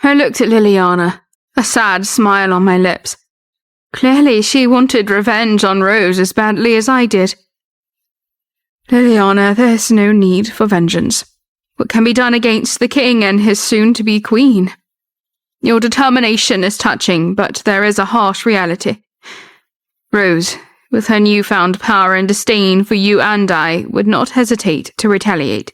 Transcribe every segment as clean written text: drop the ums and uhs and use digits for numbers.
I looked at Liliana, a sad smile on my lips. Clearly she wanted revenge on Rose as badly as I did. Liliana, there's no need for vengeance. What can be done against the king and his soon-to-be queen? Your determination is touching, but there is a harsh reality. Rose, with her newfound power and disdain for you and I, would not hesitate to retaliate.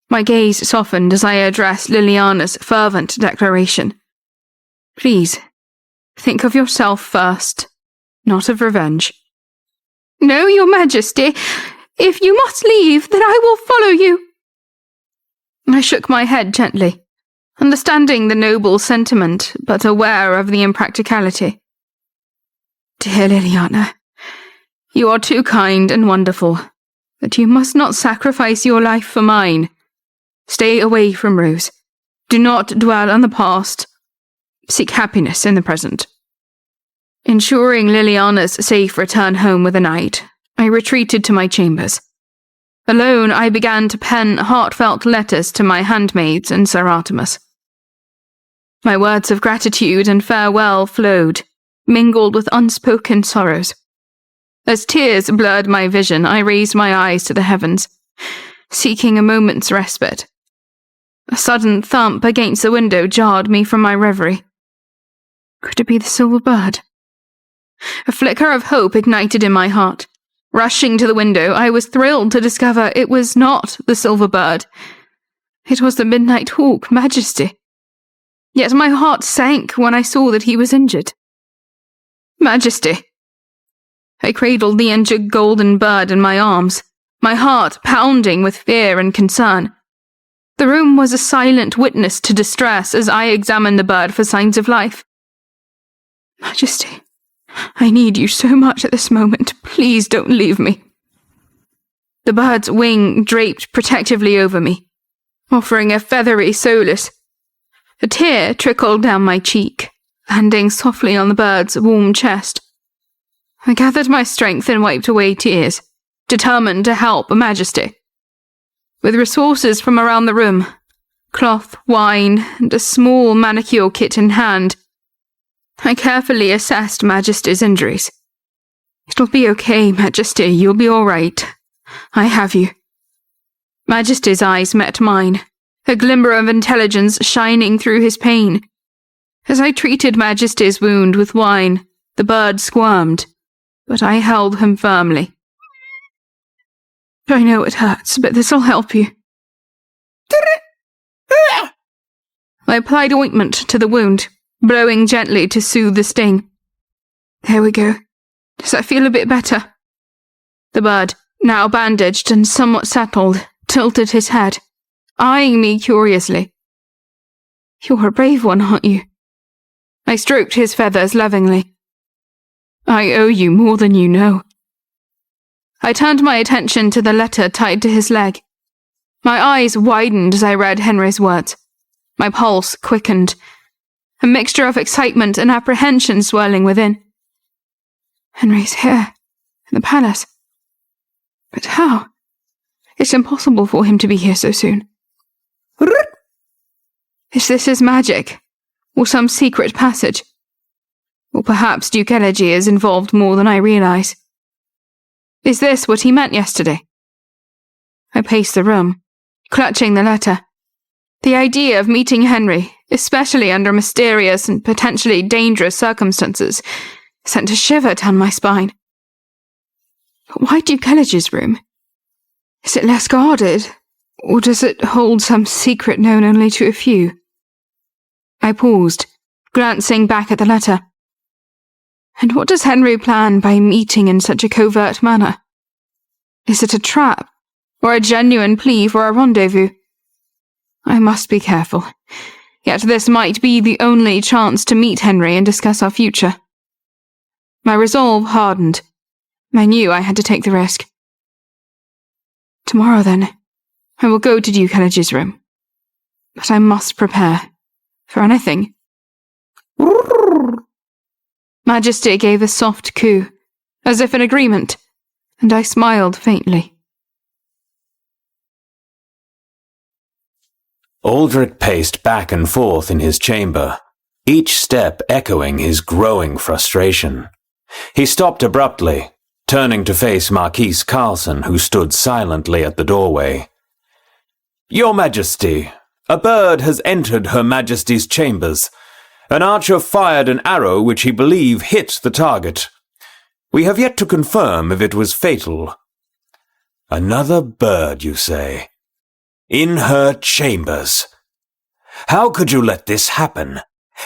My gaze softened as I addressed Liliana's fervent declaration. Please, think of yourself first, not of revenge. No, your majesty. If you must leave, then I will follow you. I shook my head gently, understanding the noble sentiment, but aware of the impracticality. Dear Liliana, you are too kind and wonderful, but you must not sacrifice your life for mine. Stay away from Rose. Do not dwell on the past. Seek happiness in the present. Ensuring Liliana's safe return home with the night, I retreated to my chambers. Alone, I began to pen heartfelt letters to my handmaids and Sir Artemis. My words of gratitude and farewell flowed, mingled with unspoken sorrows. As tears blurred my vision, I raised my eyes to the heavens, seeking a moment's respite. A sudden thump against the window jarred me from my reverie. Could it be the silver bird? A flicker of hope ignited in my heart. Rushing to the window, I was thrilled to discover it was not the silver bird. It was the midnight hawk, Majesty. Yet my heart sank when I saw that he was injured. Majesty. I cradled the injured golden bird in my arms, my heart pounding with fear and concern. The room was a silent witness to distress as I examined the bird for signs of life. Majesty, I need you so much at this moment. Please don't leave me. The bird's wing draped protectively over me, offering a feathery solace. A tear trickled down my cheek, landing softly on the bird's warm chest. I gathered my strength and wiped away tears, determined to help Majesty. With resources from around the room, cloth, wine, and a small manicure kit in hand, I carefully assessed Majesty's injuries. It'll be okay, Majesty, you'll be all right. I have you. Majesty's eyes met mine, a glimmer of intelligence shining through his pain. As I treated Majesty's wound with wine, the bird squirmed, but I held him firmly. I know it hurts, but this'll help you. I applied ointment to the wound, blowing gently to soothe the sting. There we go. Does that feel a bit better? The bird, now bandaged and somewhat settled, tilted his head, eyeing me curiously. You're a brave one, aren't you? I stroked his feathers lovingly. I owe you more than you know. I turned my attention to the letter tied to his leg. My eyes widened as I read Henry's words. My pulse quickened, a mixture of excitement and apprehension swirling within. Henry's here, in the palace. But how? It's impossible for him to be here so soon. Is this his magic, or some secret passage? Or perhaps Duke Elegy is involved more than I realize. Is this what he meant yesterday? I paced the room, clutching the letter. The idea of meeting Henry, especially under mysterious and potentially dangerous circumstances, sent a shiver down my spine. But why Duke Elegy's room? Is it less guarded, or does it hold some secret known only to a few? I paused, glancing back at the letter. And what does Henry plan by meeting in such a covert manner? Is it a trap, or a genuine plea for a rendezvous? I must be careful, yet this might be the only chance to meet Henry and discuss our future. My resolve hardened. I knew I had to take the risk. Tomorrow, then, I will go to Duke Elegy's room. But I must prepare for anything. Majesty gave a soft coo, as if in agreement, and I smiled faintly. Aldrich paced back and forth in his chamber, each step echoing his growing frustration. He stopped abruptly, turning to face Marquise Carlson, who stood silently at the doorway. "Your Majesty, a bird has entered Her Majesty's chambers. An archer fired an arrow which he believed hit the target. We have yet to confirm if it was fatal." "Another bird, you say? In her chambers? How could you let this happen?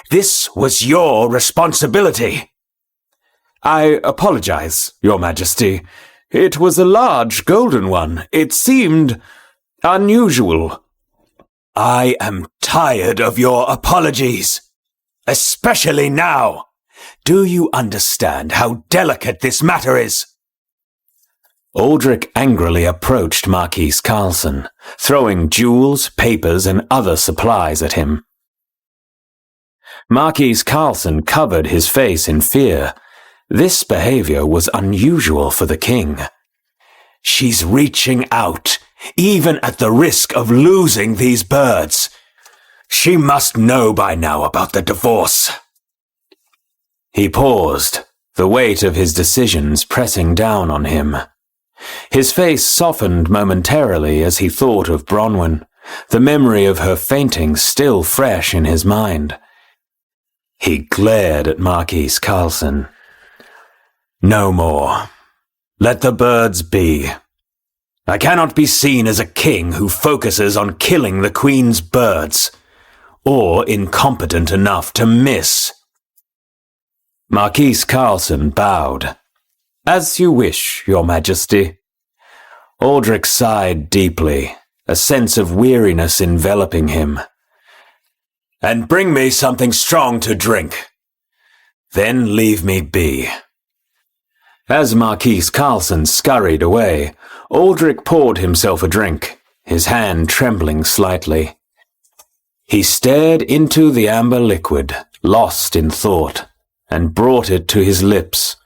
This was your responsibility." "I apologize, Your Majesty. It was a large golden one. It seemed unusual." "I am tired of your apologies, especially now. Do you understand how delicate this matter is?" Aldrich angrily approached Marquise Carlson, throwing jewels, papers, and other supplies at him. Marquise Carlson covered his face in fear. This behavior was unusual for the king. "She's reaching out, even at the risk of losing these birds. She must know by now about the divorce." He paused, the weight of his decisions pressing down on him. His face softened momentarily as he thought of Bronwyn, the memory of her fainting still fresh in his mind. He glared at Marquise Carlson. "No more. Let the birds be. I cannot be seen as a king who focuses on killing the Queen's birds, or incompetent enough to miss." Marquise Carlson bowed. "As you wish, Your Majesty." Aldrich sighed deeply, a sense of weariness enveloping him. "And bring me something strong to drink. Then leave me be." As Marquise Carlson scurried away, Aldrich poured himself a drink, his hand trembling slightly. He stared into the amber liquid, lost in thought, and brought it to his lips.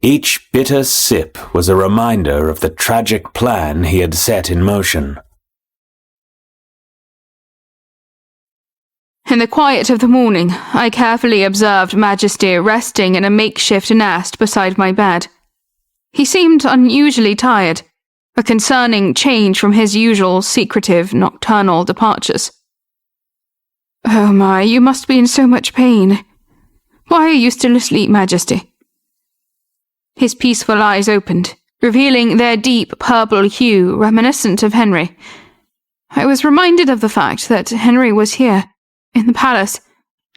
Each bitter sip was a reminder of the tragic plan he had set in motion. In the quiet of the morning, I carefully observed Majesty resting in a makeshift nest beside my bed. He seemed unusually tired, a concerning change from his usual secretive, nocturnal departures. "Oh my, you must be in so much pain. Why are you still asleep, Majesty?" His peaceful eyes opened, revealing their deep purple hue reminiscent of Henry. I was reminded of the fact that Henry was here, in the palace,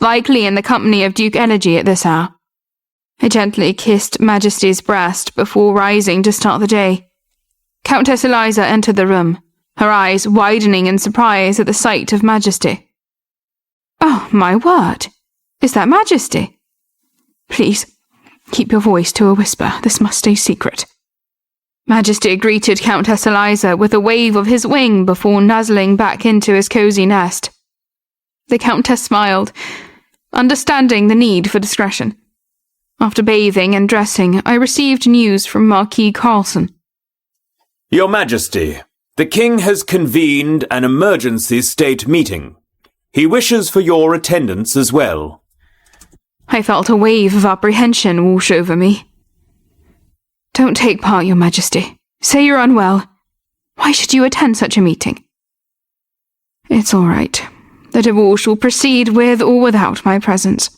likely in the company of Duke Elegy at this hour. I gently kissed Majesty's breast before rising to start the day. Countess Eliza entered the room, her eyes widening in surprise at the sight of Majesty. "Oh, my word! Is that Majesty? Please, keep your voice to a whisper. This must stay secret." Majesty greeted Countess Eliza with a wave of his wing before nuzzling back into his cozy nest. The Countess smiled, understanding the need for discretion. After bathing and dressing, I received news from Marquis Carlson. "Your Majesty, the King has convened an emergency state meeting. He wishes for your attendance as well." I felt a wave of apprehension wash over me. "Don't take part, Your Majesty. Say you're unwell. Why should you attend such a meeting?" "It's all right. The divorce will proceed with or without my presence."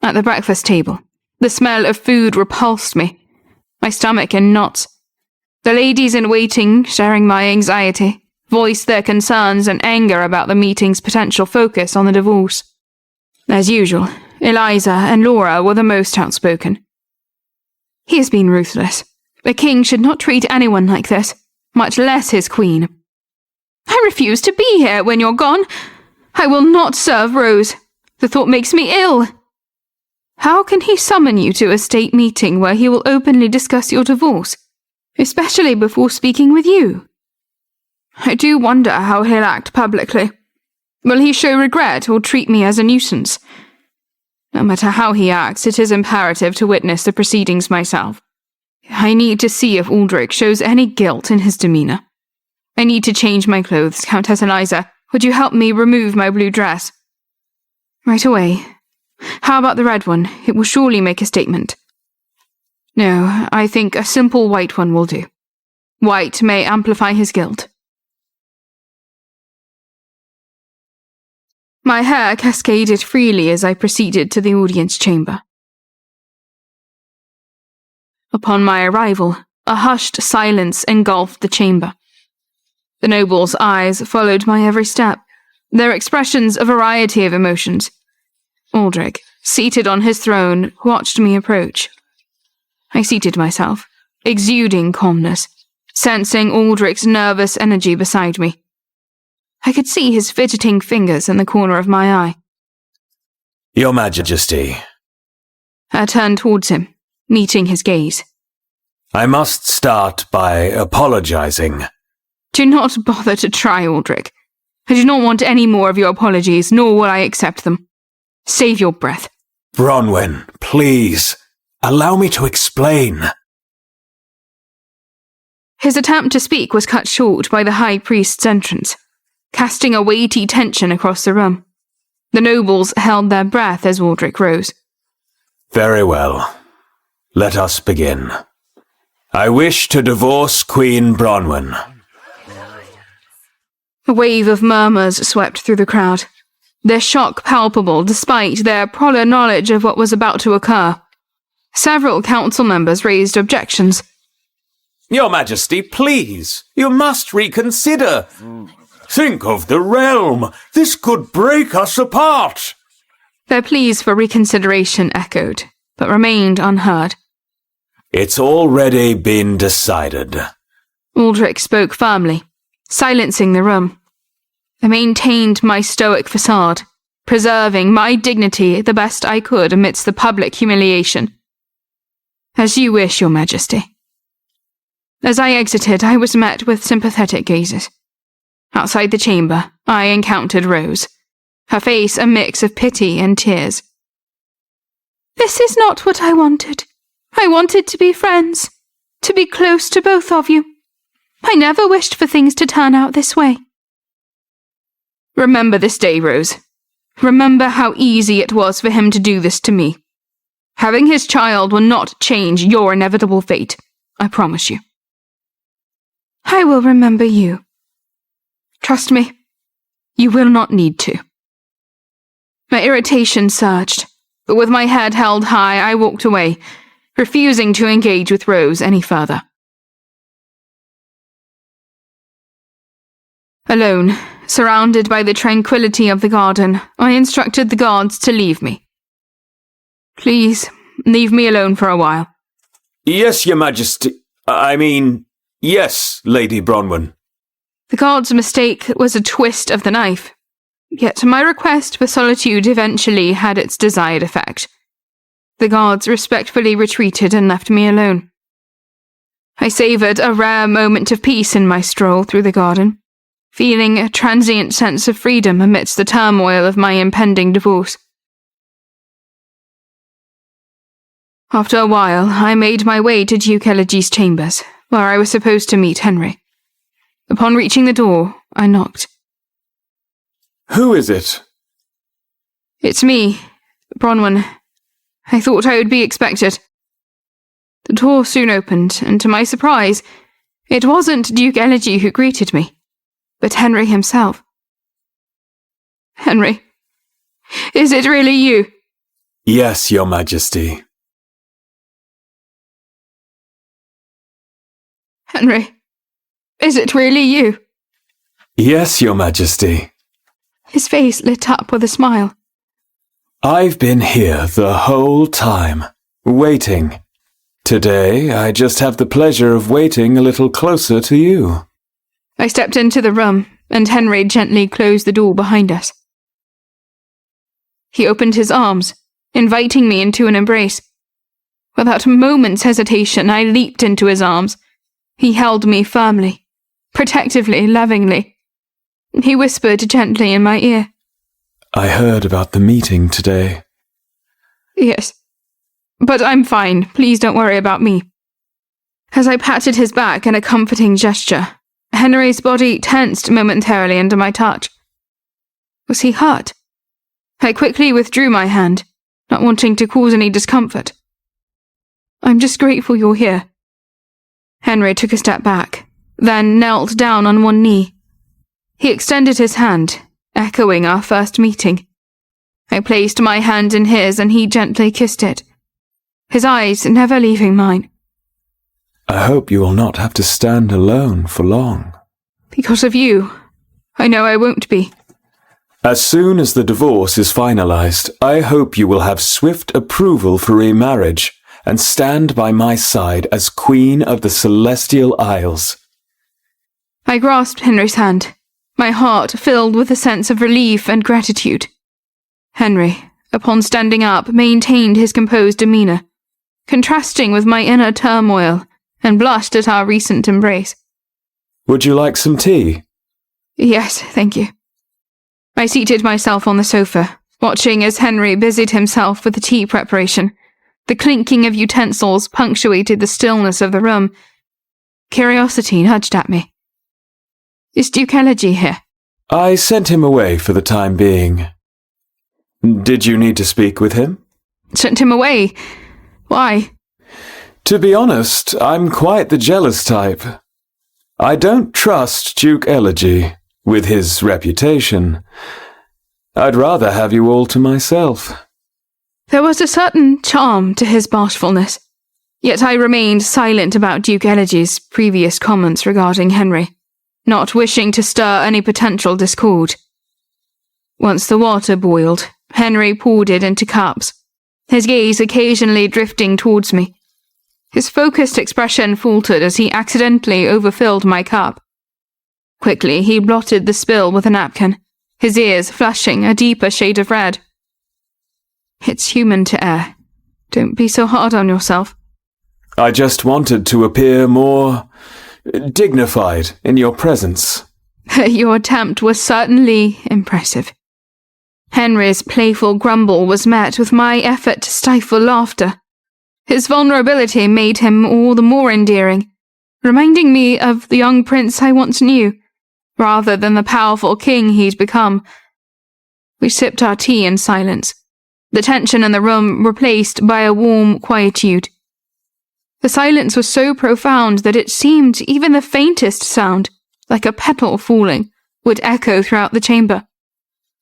At the breakfast table, the smell of food repulsed me, my stomach in knots. The ladies in waiting, sharing my anxiety, voiced their concerns and anger about the meeting's potential focus on the divorce. As usual, Eliza and Laura were the most outspoken. "He has been ruthless. The king should not treat anyone like this, much less his queen." "I refuse to be here when you're gone. I will not serve Rose. The thought makes me ill." "How can he summon you to a state meeting where he will openly discuss your divorce, especially before speaking with you? I do wonder how he'll act publicly. Will he show regret or treat me as a nuisance? No matter how he acts, it is imperative to witness the proceedings myself. I need to see if Aldrich shows any guilt in his demeanor. I need to change my clothes, Countess Eliza. Would you help me remove my blue dress? Right away. How about the red one? It will surely make a statement. No, I think a simple white one will do. White may amplify his guilt. My hair cascaded freely as I proceeded to the audience chamber. Upon my arrival, a hushed silence engulfed the chamber. The nobles' eyes followed my every step, their expressions a variety of emotions. Aldrich, seated on his throne, watched me approach. I seated myself, exuding calmness, sensing Aldrich's nervous energy beside me. I could see his fidgeting fingers in the corner of my eye. Your Majesty. I turned towards him, meeting his gaze. I must start by apologizing. Do not bother to try, Aldrich. I do not want any more of your apologies, nor will I accept them. Save your breath. Bronwyn, please, allow me to explain. His attempt to speak was cut short by the High Priest's entrance, casting a weighty tension across the room. The nobles held their breath as Aldrich rose. Very well. Let us begin. I wish to divorce Queen Bronwyn. A wave of murmurs swept through the crowd, their shock palpable despite their prior knowledge of what was about to occur. Several council members raised objections. Your Majesty, please, you must reconsider. Think of the realm. This could break us apart. Their pleas for reconsideration echoed, but remained unheard. It's already been decided. Aldrich spoke firmly, silencing the room. I maintained my stoic facade, preserving my dignity the best I could amidst the public humiliation. As you wish, Your Majesty. As I exited, I was met with sympathetic gazes. Outside the chamber, I encountered Rose, her face a mix of pity and tears. This is not what I wanted. I wanted to be friends, to be close to both of you. I never wished for things to turn out this way. Remember this day, Rose. Remember how easy it was for him to do this to me. Having his child will not change your inevitable fate, I promise you. I will remember you. Trust me, you will not need to. My irritation surged, but with my head held high, I walked away, refusing to engage with Rose any further. Alone, surrounded by the tranquility of the garden, I instructed the guards to leave me. Please, leave me alone for a while. Yes, Your Majesty. Yes, Lady Bronwyn. The guard's mistake was a twist of the knife, yet my request for solitude eventually had its desired effect. The guards respectfully retreated and left me alone. I savoured a rare moment of peace in my stroll through the garden, feeling a transient sense of freedom amidst the turmoil of my impending divorce. After a while, I made my way to Duke Elegy's chambers, where I was supposed to meet Henry. Upon reaching the door, I knocked. Who is it? It's me, Bronwyn. I thought I would be expected. The door soon opened, and to my surprise, it wasn't Duke Elegy who greeted me, but Henry himself. Henry, is it really you? Yes, Your Majesty. Henry, is it really you? Yes, Your Majesty. His face lit up with a smile. I've been here the whole time, waiting. Today, I just have the pleasure of waiting a little closer to you. I stepped into the room, and Henry gently closed the door behind us. He opened his arms, inviting me into an embrace. Without a moment's hesitation, I leaped into his arms. He held me firmly, protectively, lovingly. He whispered gently in my ear. I heard about the meeting today. Yes, but I'm fine. Please don't worry about me. As I patted his back in a comforting gesture, Henry's body tensed momentarily under my touch. Was he hurt? I quickly withdrew my hand, not wanting to cause any discomfort. I'm just grateful you're here. Henry took a step back, then knelt down on one knee. He extended his hand, echoing our first meeting. I placed my hand in his and he gently kissed it, his eyes never leaving mine. I hope you will not have to stand alone for long. Because of you, I know I won't be. As soon as the divorce is finalized, I hope you will have swift approval for remarriage and stand by my side as Queen of the Celestial Isles. I grasped Henry's hand, my heart filled with a sense of relief and gratitude. Henry, upon standing up, maintained his composed demeanor, contrasting with my inner turmoil, and blushed at our recent embrace. Would you like some tea? Yes, thank you. I seated myself on the sofa, watching as Henry busied himself with the tea preparation. The clinking of utensils punctuated the stillness of the room. Curiosity nudged at me. Is Duke Elegy here? I sent him away for the time being. Did you need to speak with him? Sent him away? Why? To be honest, I'm quite the jealous type. I don't trust Duke Elegy, with his reputation. I'd rather have you all to myself. There was a certain charm to his bashfulness, yet I remained silent about Duke Elegy's previous comments regarding Henry, not wishing to stir any potential discord. Once the water boiled, Henry poured it into cups, his gaze occasionally drifting towards me. His focused expression faltered as he accidentally overfilled my cup. Quickly, he blotted the spill with a napkin, his ears flushing a deeper shade of red. It's human to err. Don't be so hard on yourself. I just wanted to appear more dignified in your presence. Your attempt was certainly impressive. Henry's playful grumble was met with my effort to stifle laughter. His vulnerability made him all the more endearing, reminding me of the young prince I once knew, rather than the powerful king he'd become. We sipped our tea in silence, the tension in the room replaced by a warm quietude. The silence was so profound that it seemed even the faintest sound, like a petal falling, would echo throughout the chamber.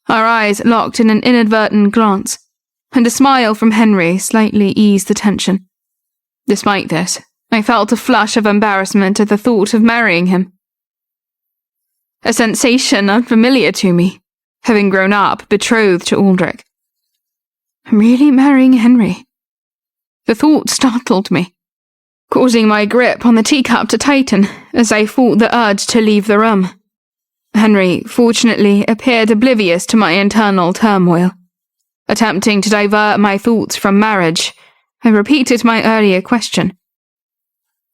Our eyes locked in an inadvertent glance, and a smile from Henry slightly eased the tension. Despite this, I felt a flush of embarrassment at the thought of marrying him. A sensation unfamiliar to me, having grown up betrothed to Aldrich. I'm really marrying Henry. The thought startled me, causing my grip on the teacup to tighten as I fought the urge to leave the room. Henry, fortunately, appeared oblivious to my internal turmoil. Attempting to divert my thoughts from marriage, I repeated my earlier question.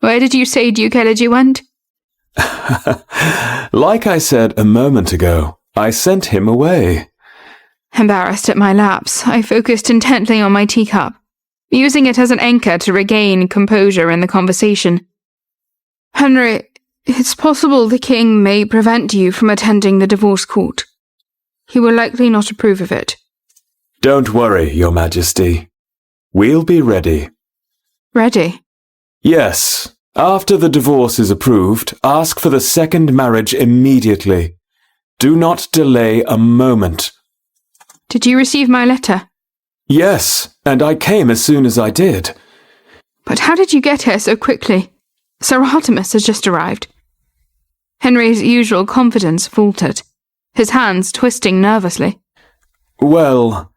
Where did you say Duke Elegy went? Like I said a moment ago, I sent him away. Embarrassed at my lapse, I focused intently on my teacup, using it as an anchor to regain composure in the conversation. Henry, it's possible the king may prevent you from attending the divorce court. He will likely not approve of it. Don't worry, Your Majesty. We'll be ready. Ready? Yes. After the divorce is approved, ask for the second marriage immediately. Do not delay a moment. Did you receive my letter? Yes, and I came as soon as I did. But how did you get here so quickly? Sir Artemis has just arrived. Henry's usual confidence faltered, his hands twisting nervously. Well,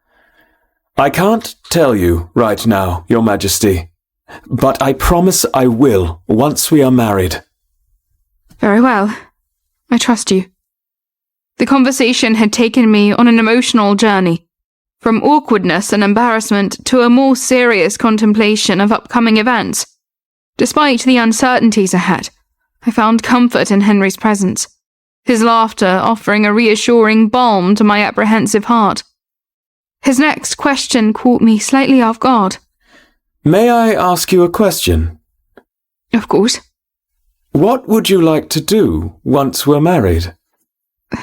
I can't tell you right now, Your Majesty, but I promise I will once we are married. Very well. I trust you. The conversation had taken me on an emotional journey, from awkwardness and embarrassment to a more serious contemplation of upcoming events. Despite the uncertainties ahead, I found comfort in Henry's presence, his laughter offering a reassuring balm to my apprehensive heart. His next question caught me slightly off guard. May I ask you a question? Of course. What would you like to do once we're married?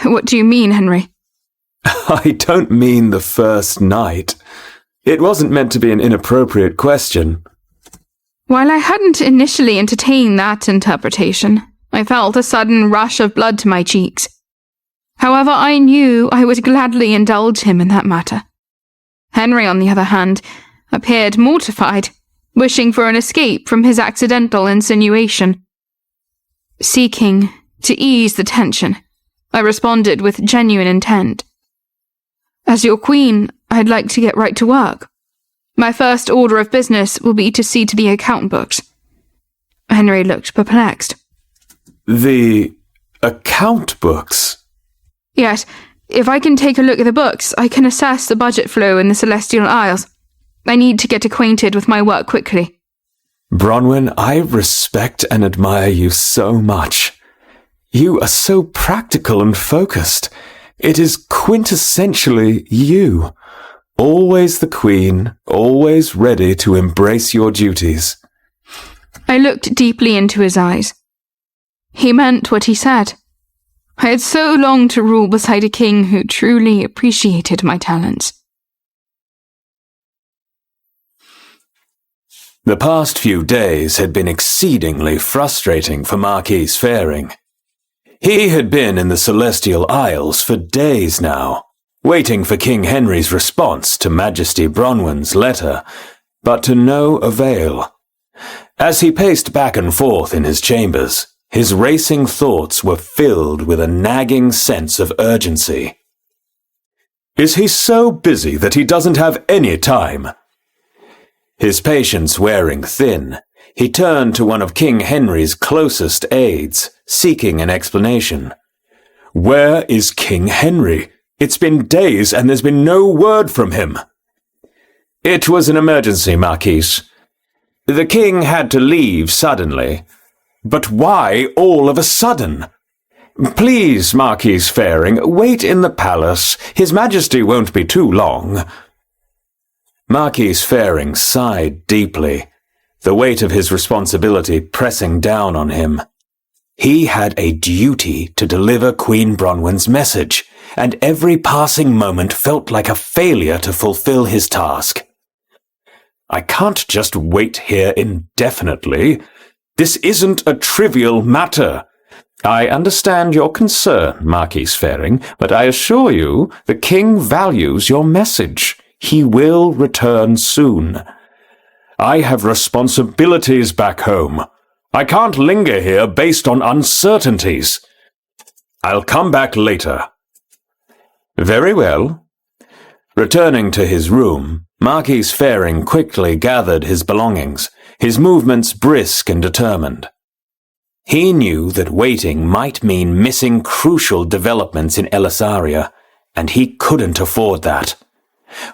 What do you mean, Henry? I don't mean the first night. It wasn't meant to be an inappropriate question. While I hadn't initially entertained that interpretation, I felt a sudden rush of blood to my cheeks. However, I knew I would gladly indulge him in that matter. Henry, on the other hand, appeared mortified, wishing for an escape from his accidental insinuation. Seeking to ease the tension, I responded with genuine intent. As your queen, I'd like to get right to work. My first order of business will be to see to the account books. Henry looked perplexed. The account books? Yes, if I can take a look at the books, I can assess the budget flow in the Celestial Isles. I need to get acquainted with my work quickly. Bronwyn, I respect and admire you so much. You are so practical and focused. It is quintessentially you. Always the queen, always ready to embrace your duties. I looked deeply into his eyes. He meant what he said. I had so longed to rule beside a king who truly appreciated my talents. The past few days had been exceedingly frustrating for Marquis Faring. He had been in the Celestial Isles for days now, waiting for King Henry's response to Majesty Bronwyn's letter, but to no avail. As he paced back and forth in his chambers, his racing thoughts were filled with a nagging sense of urgency. Is he so busy that he doesn't have any time? His patience wearing thin, he turned to one of King Henry's closest aides, seeking an explanation. Where is King Henry? It's been days and there's been no word from him. It was an emergency, Marquis. The king had to leave suddenly. But why all of a sudden? Please, Marquis Faring, wait in the palace. His Majesty won't be too long. Marquis Faring sighed deeply, the weight of his responsibility pressing down on him. He had a duty to deliver Queen Bronwyn's message, and every passing moment felt like a failure to fulfill his task. I can't just wait here indefinitely. This isn't a trivial matter. I understand your concern, Marquis Faring, but I assure you the king values your message. He will return soon. I have responsibilities back home. I can't linger here based on uncertainties. I'll come back later. Very well. Returning to his room, Marquis Faring quickly gathered his belongings, his movements brisk and determined. He knew that waiting might mean missing crucial developments in Elisaria, and he couldn't afford that.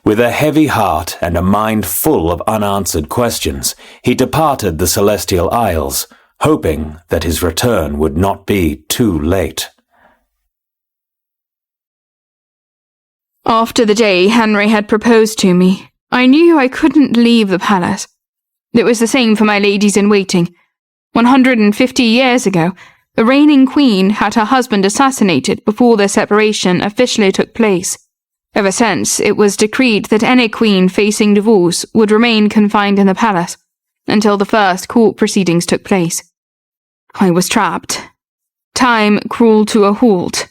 With a heavy heart and a mind full of unanswered questions, he departed the Celestial Isles, hoping that his return would not be too late. After the day Henry had proposed to me, I knew I couldn't leave the palace. It was the same for my ladies-in-waiting. 150 years ago, the reigning queen had her husband assassinated before their separation officially took place. Ever since, it was decreed that any queen facing divorce would remain confined in the palace until the first court proceedings took place. I was trapped. Time crawled to a halt.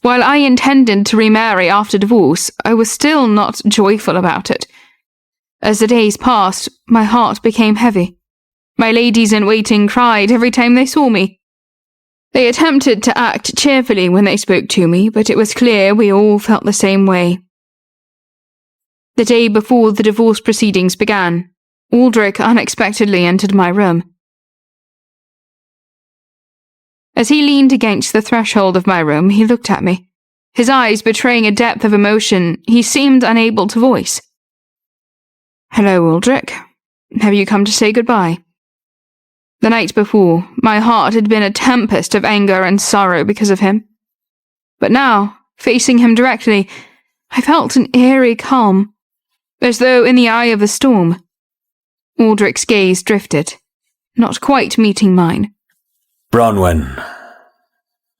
While I intended to remarry after divorce, I was still not joyful about it. As the days passed, my heart became heavy. My ladies-in-waiting cried every time they saw me. They attempted to act cheerfully when they spoke to me, but it was clear we all felt the same way. The day before the divorce proceedings began, Aldrich unexpectedly entered my room. As he leaned against the threshold of my room, he looked at me. His eyes betraying a depth of emotion he seemed unable to voice. "Hello, Aldrich. Have you come to say goodbye?" The night before, my heart had been a tempest of anger and sorrow because of him. But now, facing him directly, I felt an eerie calm, as though in the eye of a storm. Aldrich's gaze drifted, not quite meeting mine. Bronwyn,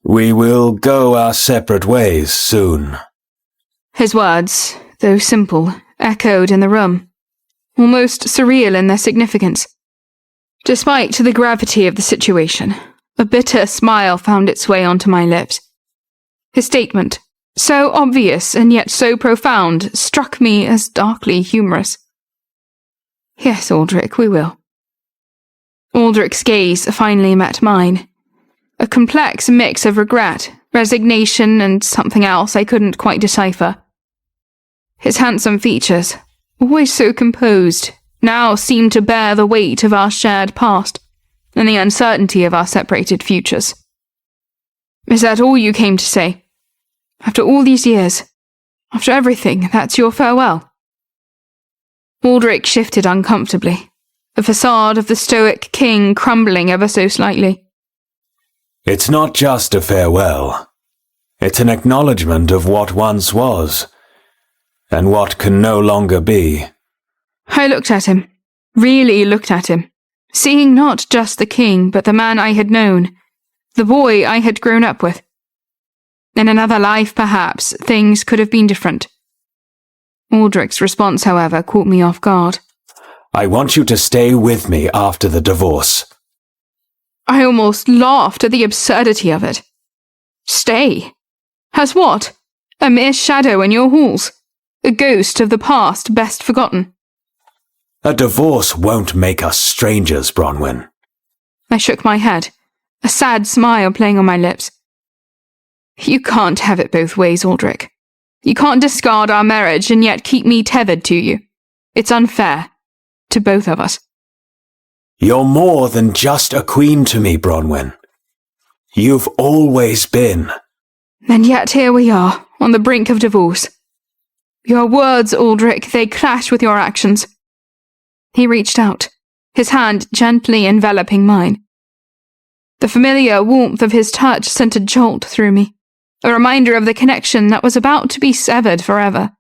we will go our separate ways soon. His words, though simple, echoed in the room, almost surreal in their significance. Despite the gravity of the situation, a bitter smile found its way onto my lips. His statement, so obvious and yet so profound, struck me as darkly humorous. Yes, Aldrich, we will. Aldrich's gaze finally met mine. A complex mix of regret, resignation, and something else I couldn't quite decipher. His handsome features, always so composed, now seemed to bear the weight of our shared past and the uncertainty of our separated futures. Is that all you came to say? After all these years, after everything, that's your farewell? Aldrich shifted uncomfortably, the facade of the stoic king crumbling ever so slightly. It's not just a farewell. It's an acknowledgement of what once was, and what can no longer be. I looked at him, really looked at him, seeing not just the king, but the man I had known, the boy I had grown up with. In another life, perhaps, things could have been different. Aldrich's response, however, caught me off guard. I want you to stay with me after the divorce. I almost laughed at the absurdity of it. Stay? As what? A mere shadow in your halls? A ghost of the past best forgotten? A divorce won't make us strangers, Bronwyn. I shook my head, a sad smile playing on my lips. You can't have it both ways, Aldrich. You can't discard our marriage and yet keep me tethered to you. It's unfair. To both of us. You're more than just a queen to me, Bronwyn. You've always been. And yet here we are, on the brink of divorce. Your words, Aldrich, they clash with your actions. He reached out, his hand gently enveloping mine. The familiar warmth of his touch sent a jolt through me, a reminder of the connection that was about to be severed forever.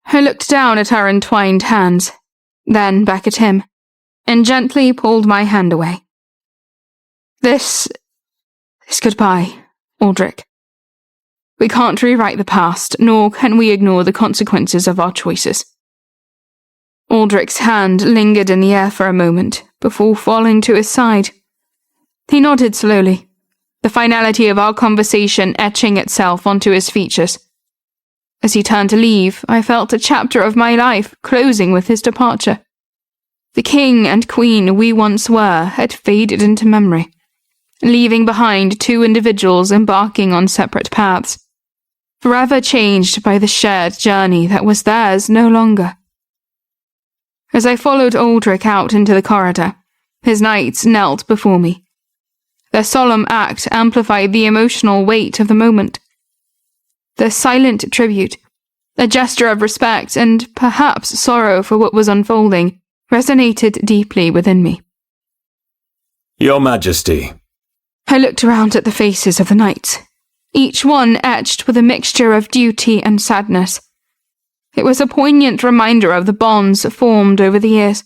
I looked down at our entwined hands, then back at him, and gently pulled my hand away. This goodbye, Aldrich. We can't rewrite the past, nor can we ignore the consequences of our choices. Aldrich's hand lingered in the air for a moment, before falling to his side. He nodded slowly, the finality of our conversation etching itself onto his features. As he turned to leave, I felt a chapter of my life closing with his departure. The king and queen we once were had faded into memory, leaving behind two individuals embarking on separate paths, forever changed by the shared journey that was theirs no longer. As I followed Aldrich out into the corridor, his knights knelt before me. Their solemn act amplified the emotional weight of the moment. Their silent tribute, a gesture of respect and perhaps sorrow for what was unfolding, resonated deeply within me. Your Majesty. I looked around at the faces of the knights, each one etched with a mixture of duty and sadness. It was a poignant reminder of the bonds formed over the years,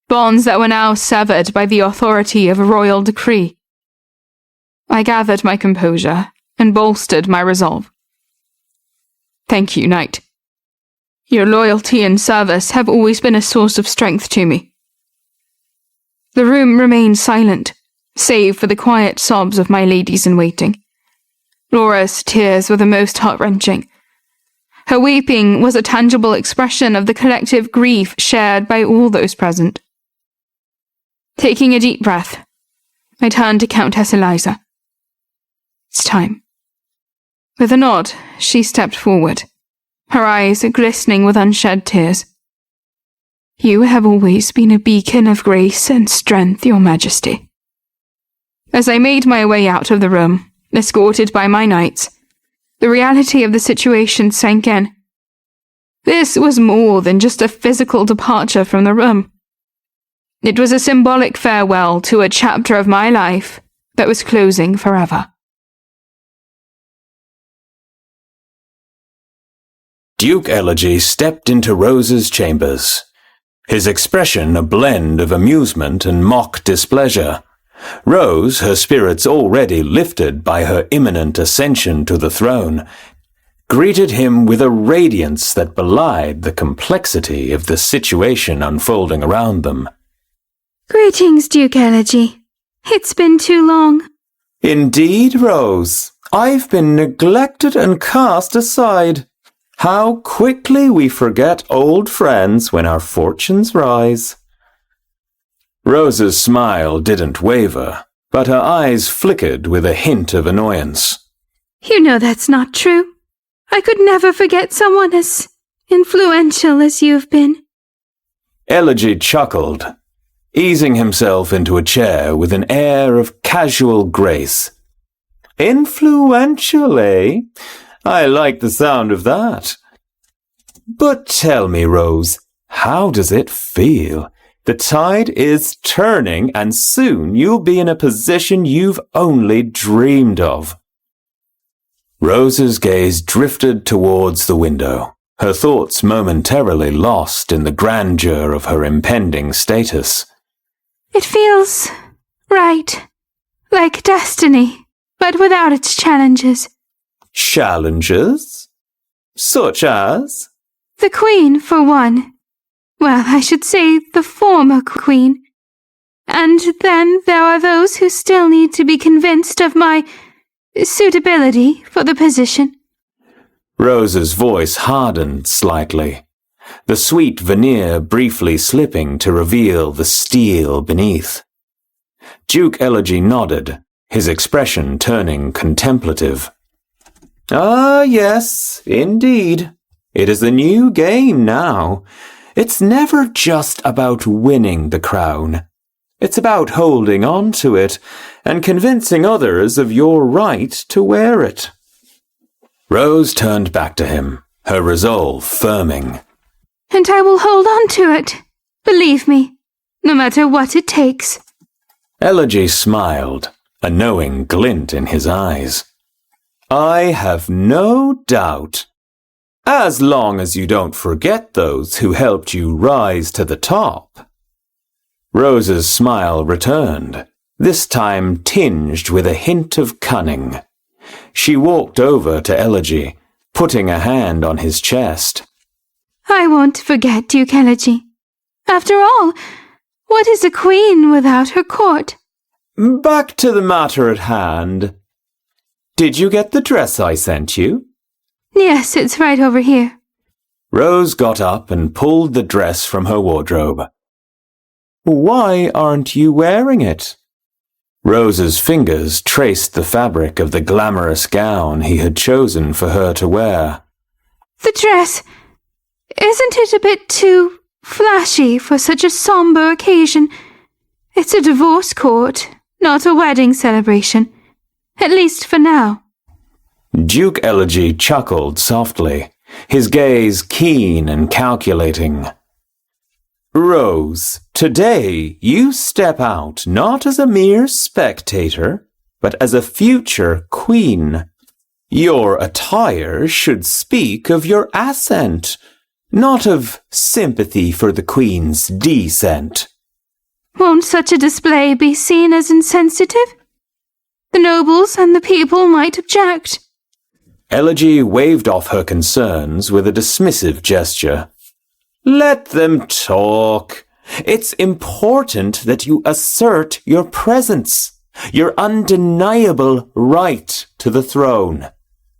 bonds that were now severed by the authority of a royal decree. I gathered my composure and bolstered my resolve. Thank you, Knight. Your loyalty and service have always been a source of strength to me. The room remained silent, save for the quiet sobs of my ladies-in-waiting. Laura's tears were the most heart-wrenching. Her weeping was a tangible expression of the collective grief shared by all those present. Taking a deep breath, I turned to Countess Eliza. It's time. With a nod, she stepped forward, her eyes glistening with unshed tears. You have always been a beacon of grace and strength, Your Majesty. As I made my way out of the room, escorted by my knights, the reality of the situation sank in. This was more than just a physical departure from the room. It was a symbolic farewell to a chapter of my life that was closing forever. Duke Elegy stepped into Rose's chambers, his expression a blend of amusement and mock displeasure, Rose, her spirits already lifted by her imminent ascension to the throne, greeted him with a radiance that belied the complexity of the situation unfolding around them. Greetings, Duke Elegy. It's been too long. Indeed, Rose. I've been neglected and cast aside. How quickly we forget old friends when our fortunes rise. Rose's smile didn't waver, but her eyes flickered with a hint of annoyance. You know that's not true. I could never forget someone as influential as you've been. Elegy chuckled, easing himself into a chair with an air of casual grace. Influential, eh? I like the sound of that. But tell me, Rose, how does it feel? The tide is turning, and soon you'll be in a position you've only dreamed of. Rose's gaze drifted towards the window, her thoughts momentarily lost in the grandeur of her impending status. It feels right, like destiny, but without its challenges. Challenges? Such as? The Queen, for one. Well, I should say the former Queen. And then there are those who still need to be convinced of my suitability for the position. Rose's voice hardened slightly, the sweet veneer briefly slipping to reveal the steel beneath. Duke Elegy nodded, his expression turning contemplative. Ah, yes, indeed. It is a new game now. It's never just about winning the crown. It's about holding on to it and convincing others of your right to wear it. Rose turned back to him, her resolve firming. And I will hold on to it, believe me, no matter what it takes. Elegy smiled, a knowing glint in his eyes. I have no doubt. As long as you don't forget those who helped you rise to the top. Rose's smile returned, this time tinged with a hint of cunning. She walked over to Elegy, putting a hand on his chest. I won't forget, Duke Elegy. After all, what is a queen without her court? Back to the matter at hand. Did you get the dress I sent you? Yes, it's right over here. Rose got up and pulled the dress from her wardrobe. Why aren't you wearing it? Rose's fingers traced the fabric of the glamorous gown he had chosen for her to wear. The dress, isn't it a bit too flashy for such a somber occasion? It's a divorce court, not a wedding celebration, at least for now. Duke Elegy chuckled softly, his gaze keen and calculating. Rose, today you step out not as a mere spectator, but as a future queen. Your attire should speak of your ascent, not of sympathy for the queen's descent. Won't such a display be seen as insensitive? The nobles and the people might object. Elegy waved off her concerns with a dismissive gesture. Let them talk. It's important that you assert your presence, your undeniable right to the throne.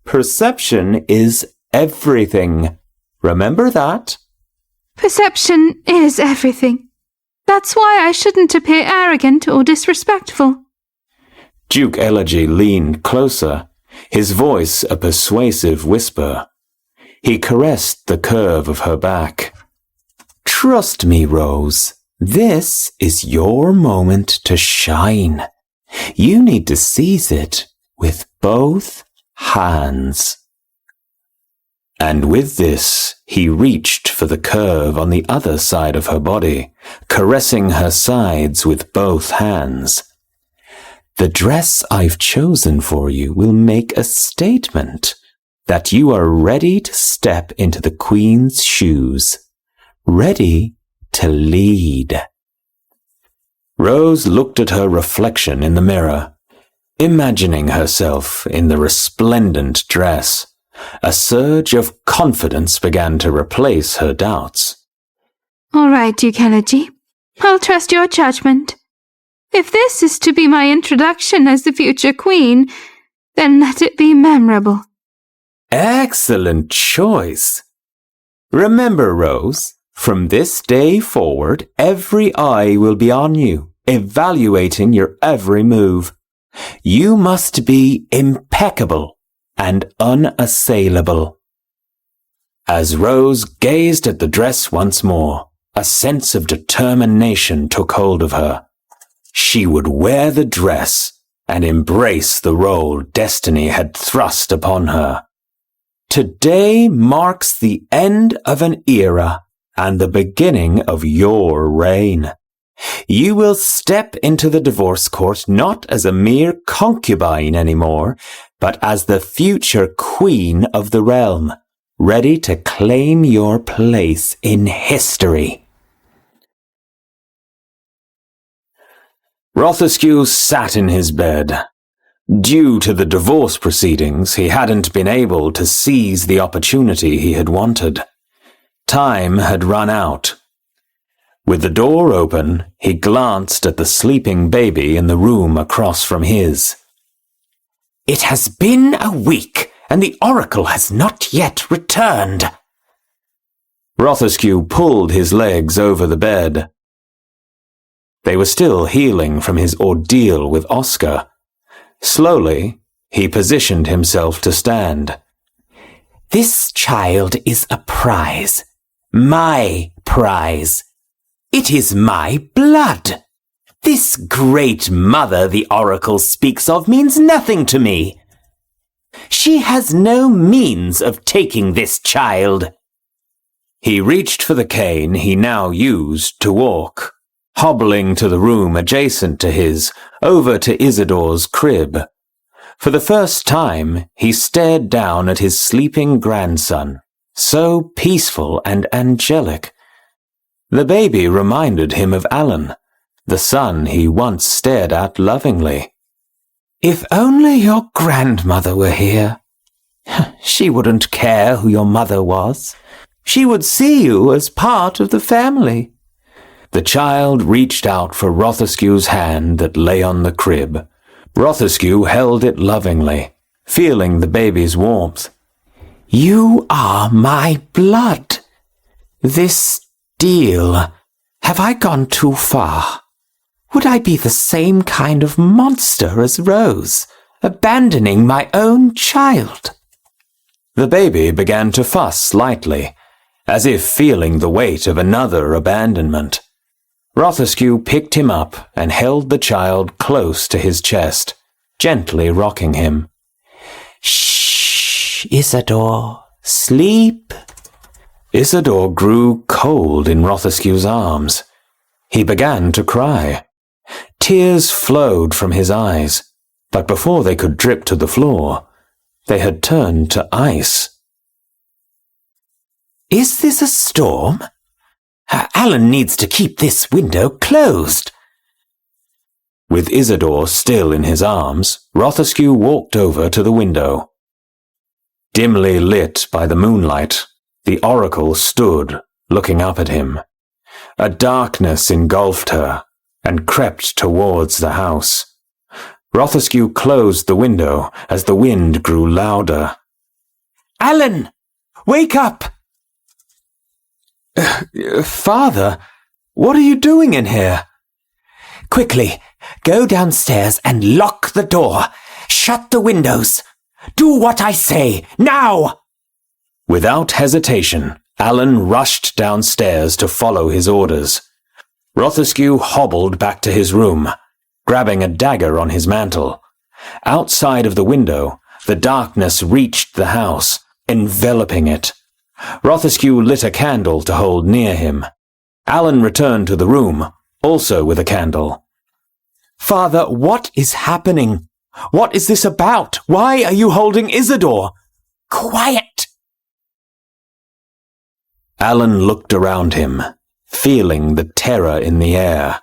Perception is everything. Remember that? Perception is everything. That's why I shouldn't appear arrogant or disrespectful. Duke Elegy leaned closer, his voice a persuasive whisper. He caressed the curve of her back. Trust me, Rose. This is your moment to shine. You need to seize it with both hands. And with this, he reached for the curve on the other side of her body, caressing her sides with both hands. The dress I've chosen for you will make a statement that you are ready to step into the Queen's shoes, ready to lead. Rose looked at her reflection in the mirror, imagining herself in the resplendent dress. A surge of confidence began to replace her doubts. All right, Duke Elegy. I'll trust your judgment. If this is to be my introduction as the future queen, then let it be memorable. Excellent choice. Remember, Rose, from this day forward, every eye will be on you, evaluating your every move. You must be impeccable and unassailable. As Rose gazed at the dress once more, a sense of determination took hold of her. She would wear the dress and embrace the role destiny had thrust upon her. Today marks the end of an era and the beginning of your reign. You will step into the divorce court not as a mere concubine anymore, but as the future queen of the realm, ready to claim your place in history. Rothescue sat in his bed. Due to the divorce proceedings, he hadn't been able to seize the opportunity he had wanted. Time had run out. With the door open, he glanced at the sleeping baby in the room across from his. It has been a week, and the oracle has not yet returned. Rothescue pulled his legs over the bed. They were still healing from his ordeal with Oscar. Slowly, he positioned himself to stand. This child is a prize. My prize. It is my blood. This great mother the oracle speaks of means nothing to me. She has no means of taking this child. He reached for the cane he now used to walk, hobbling to the room adjacent to his, over to Isidore's crib. For the first time, he stared down at his sleeping grandson, so peaceful and angelic. The baby reminded him of Alan, the son he once stared at lovingly. If only your grandmother were here. She wouldn't care who your mother was. She would see you as part of the family. The child reached out for Rothescue's hand that lay on the crib. Rothescue held it lovingly, feeling the baby's warmth. You are my blood. This deal. Have I gone too far? Would I be the same kind of monster as Rose, abandoning my own child? The baby began to fuss slightly, as if feeling the weight of another abandonment. Rothescue picked him up and held the child close to his chest, gently rocking him. Shh, Isidore, sleep. Isidore grew cold in Rothescue's arms. He began to cry. Tears flowed from his eyes, but before they could drip to the floor, they had turned to ice. Is this a storm? Alan needs to keep this window closed. With Isidore still in his arms, Rothescue walked over to the window. Dimly lit by the moonlight, the oracle stood, looking up at him. A darkness engulfed her and crept towards the house. Rothescue closed the window as the wind grew louder. Alan! Wake up! Father, what are you doing in here? Quickly, go downstairs and lock the door. Shut the windows. Do what I say, now! Without hesitation, Alan rushed downstairs to follow his orders. Rothescue hobbled back to his room, grabbing a dagger on his mantle. Outside of the window, the darkness reached the house, enveloping it. Rothescue lit a candle to hold near him. Alan returned to the room, also with a candle. Father, what is happening? What is this about? Why are you holding Isidore? Quiet! Alan looked around him, feeling the terror in the air.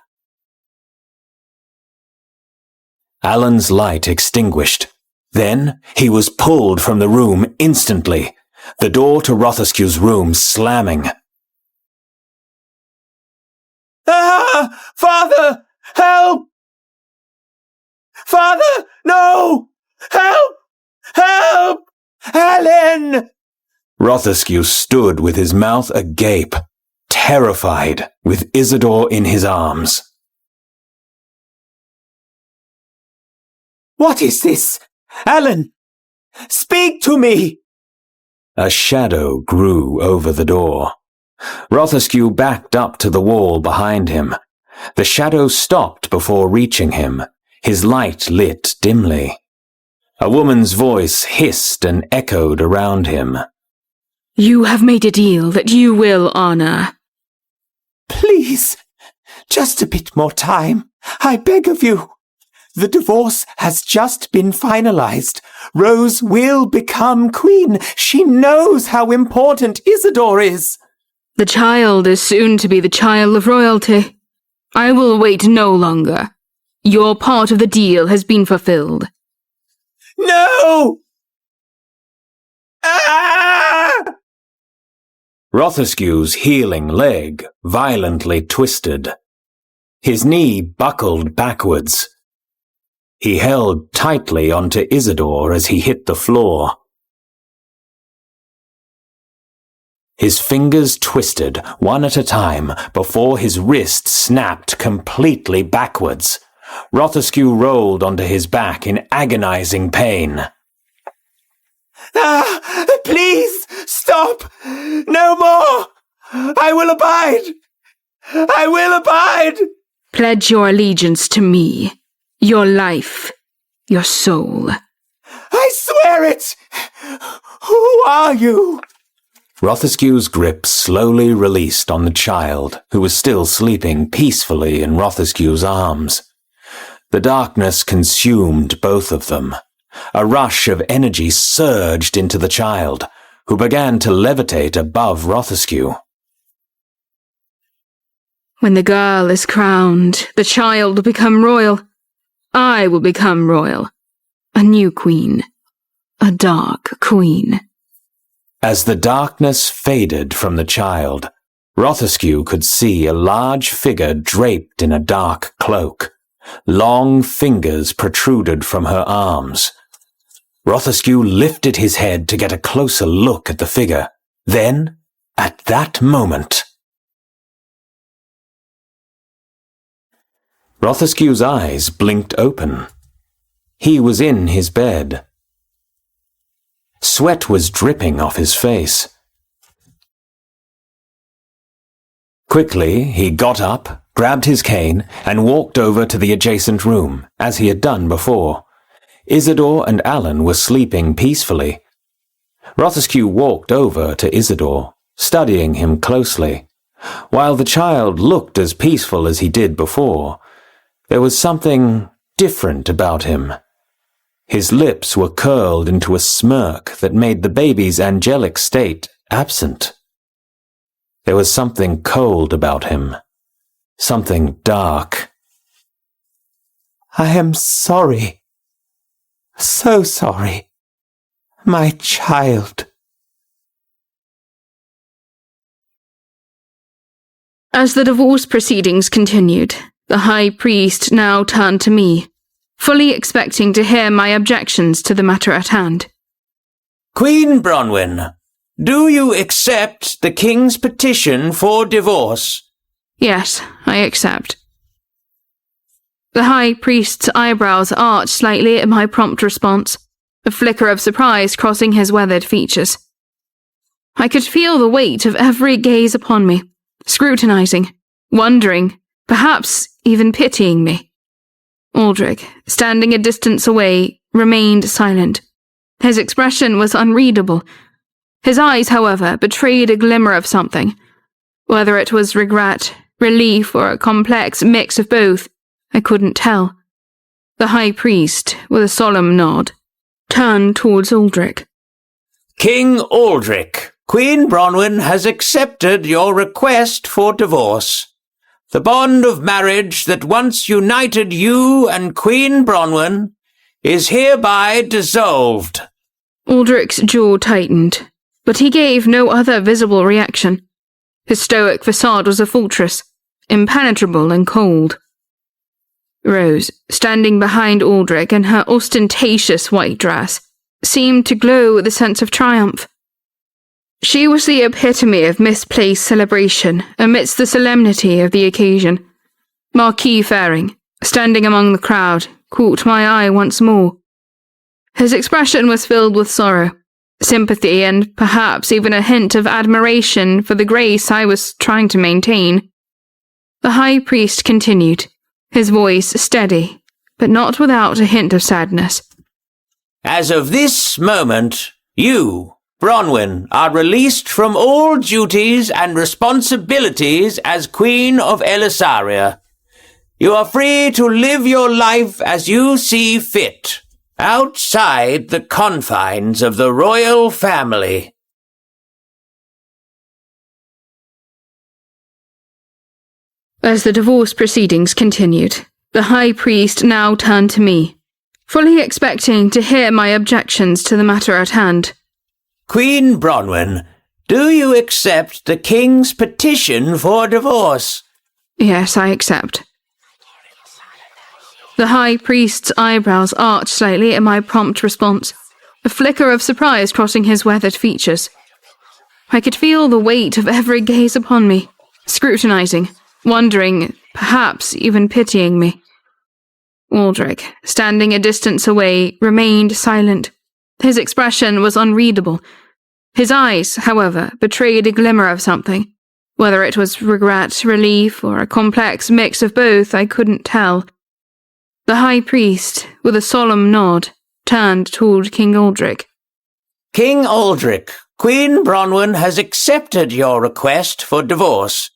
Alan's light extinguished. Then he was pulled from the room instantly, the door to Rothescue's room slamming. "Ah! Father! Help! Father! No! Help! Help! Alan!" Rothescue stood with his mouth agape, terrified, with Isidore in his arms. "What is this? Alan! Speak to me!" A shadow grew over the door. Rothescue backed up to the wall behind him. The shadow stopped before reaching him, his light lit dimly. A woman's voice hissed and echoed around him. "You have made a deal that you will honor." "Please, just a bit more time. I beg of you. The divorce has just been finalized. Rose will become queen. She knows how important Isidore is." "The child is soon to be the child of royalty. I will wait no longer. Your part of the deal has been fulfilled." "No!" Ah! Rothescue's healing leg violently twisted. His knee buckled backwards. He held tightly onto Isidore as he hit the floor. His fingers twisted, one at a time, before his wrist snapped completely backwards. Rothescue rolled onto his back in agonizing pain. "Ah! Please, stop! No more! I will abide! I will abide!" "Pledge your allegiance to me, your life, your soul." "I swear it! Who are you?" Rothescue's grip slowly released on the child, who was still sleeping peacefully in Rothescue's arms. The darkness consumed both of them. A rush of energy surged into the child, who began to levitate above Rothescue. "When the girl is crowned, the child will become royal. I will become royal. A new queen. A dark queen." As the darkness faded from the child, Rothescue could see a large figure draped in a dark cloak. Long fingers protruded from her arms. Rothescue lifted his head to get a closer look at the figure. Then, at that moment, Rothescue's eyes blinked open. He was in his bed. Sweat was dripping off his face. Quickly, he got up, grabbed his cane, and walked over to the adjacent room, as he had done before. Isidore and Alan were sleeping peacefully. Rothescue walked over to Isidore, studying him closely. While the child looked as peaceful as he did before, there was something different about him. His lips were curled into a smirk that made the baby's angelic state absent. There was something cold about him, something dark. "I am sorry. So sorry. My child." As the divorce proceedings continued, the high priest now turned to me, fully expecting to hear my objections to the matter at hand. "Queen Bronwyn, do you accept the king's petition for divorce?" "Yes, I accept." The high priest's eyebrows arched slightly at my prompt response, a flicker of surprise crossing his weathered features. I could feel the weight of every gaze upon me, scrutinizing, wondering, perhaps even pitying me. Aldrich, standing a distance away, remained silent. His expression was unreadable. His eyes, however, betrayed a glimmer of something. Whether it was regret, relief, or a complex mix of both, I couldn't tell. The high priest, with a solemn nod, turned towards Aldrich. "King Aldrich, Queen Bronwyn has accepted your request for divorce. The bond of marriage that once united you and Queen Bronwyn is hereby dissolved." Aldrich's jaw tightened, but he gave no other visible reaction. His stoic facade was a fortress, impenetrable and cold. Rose, standing behind Aldrich in her ostentatious white dress, seemed to glow with a sense of triumph. She was the epitome of misplaced celebration amidst the solemnity of the occasion. Marquis Faring, standing among the crowd, caught my eye once more. His expression was filled with sorrow, sympathy, and perhaps even a hint of admiration for the grace I was trying to maintain. The High Priest continued, his voice steady, but not without a hint of sadness. "As of this moment, you, Bronwyn, are released from all duties and responsibilities as Queen of Elisaria. You are free to live your life as you see fit, outside the confines of the royal family." As the divorce proceedings continued, the High Priest now turned to me, fully expecting to hear my objections to the matter at hand. "Queen Bronwyn, do you accept the king's petition for divorce?" "Yes, I accept." The High Priest's eyebrows arched slightly at my prompt response, a flicker of surprise crossing his weathered features. I could feel the weight of every gaze upon me, scrutinizing, wondering, perhaps even pitying me. Aldrich, standing a distance away, remained silent. His expression was unreadable. His eyes, however, betrayed a glimmer of something. Whether it was regret, relief, or a complex mix of both, I couldn't tell. The High Priest, with a solemn nod, turned toward King Aldrich. "King Aldrich, Queen Bronwyn has accepted your request for divorce.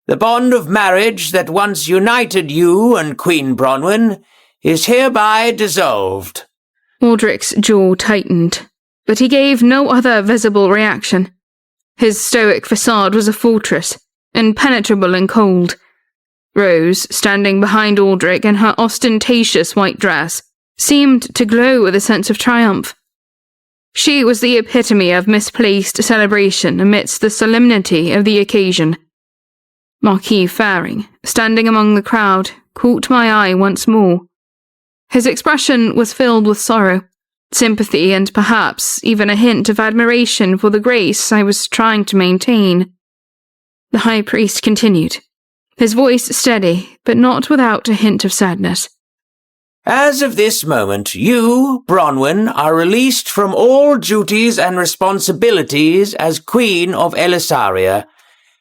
The bond of marriage that once united you and Queen Bronwyn is hereby dissolved." Aldrich's jaw tightened, but he gave no other visible reaction. His stoic facade was a fortress, impenetrable and cold. Rose, standing behind Aldrich in her ostentatious white dress, seemed to glow with a sense of triumph. She was the epitome of misplaced celebration amidst the solemnity of the occasion. Marquis Faring, standing among the crowd, caught my eye once more. His expression was filled with sorrow, sympathy, and perhaps even a hint of admiration for the grace I was trying to maintain. The High Priest continued, his voice steady, but not without a hint of sadness. "As of this moment, you, Bronwyn, are released from all duties and responsibilities as Queen of Elisaria.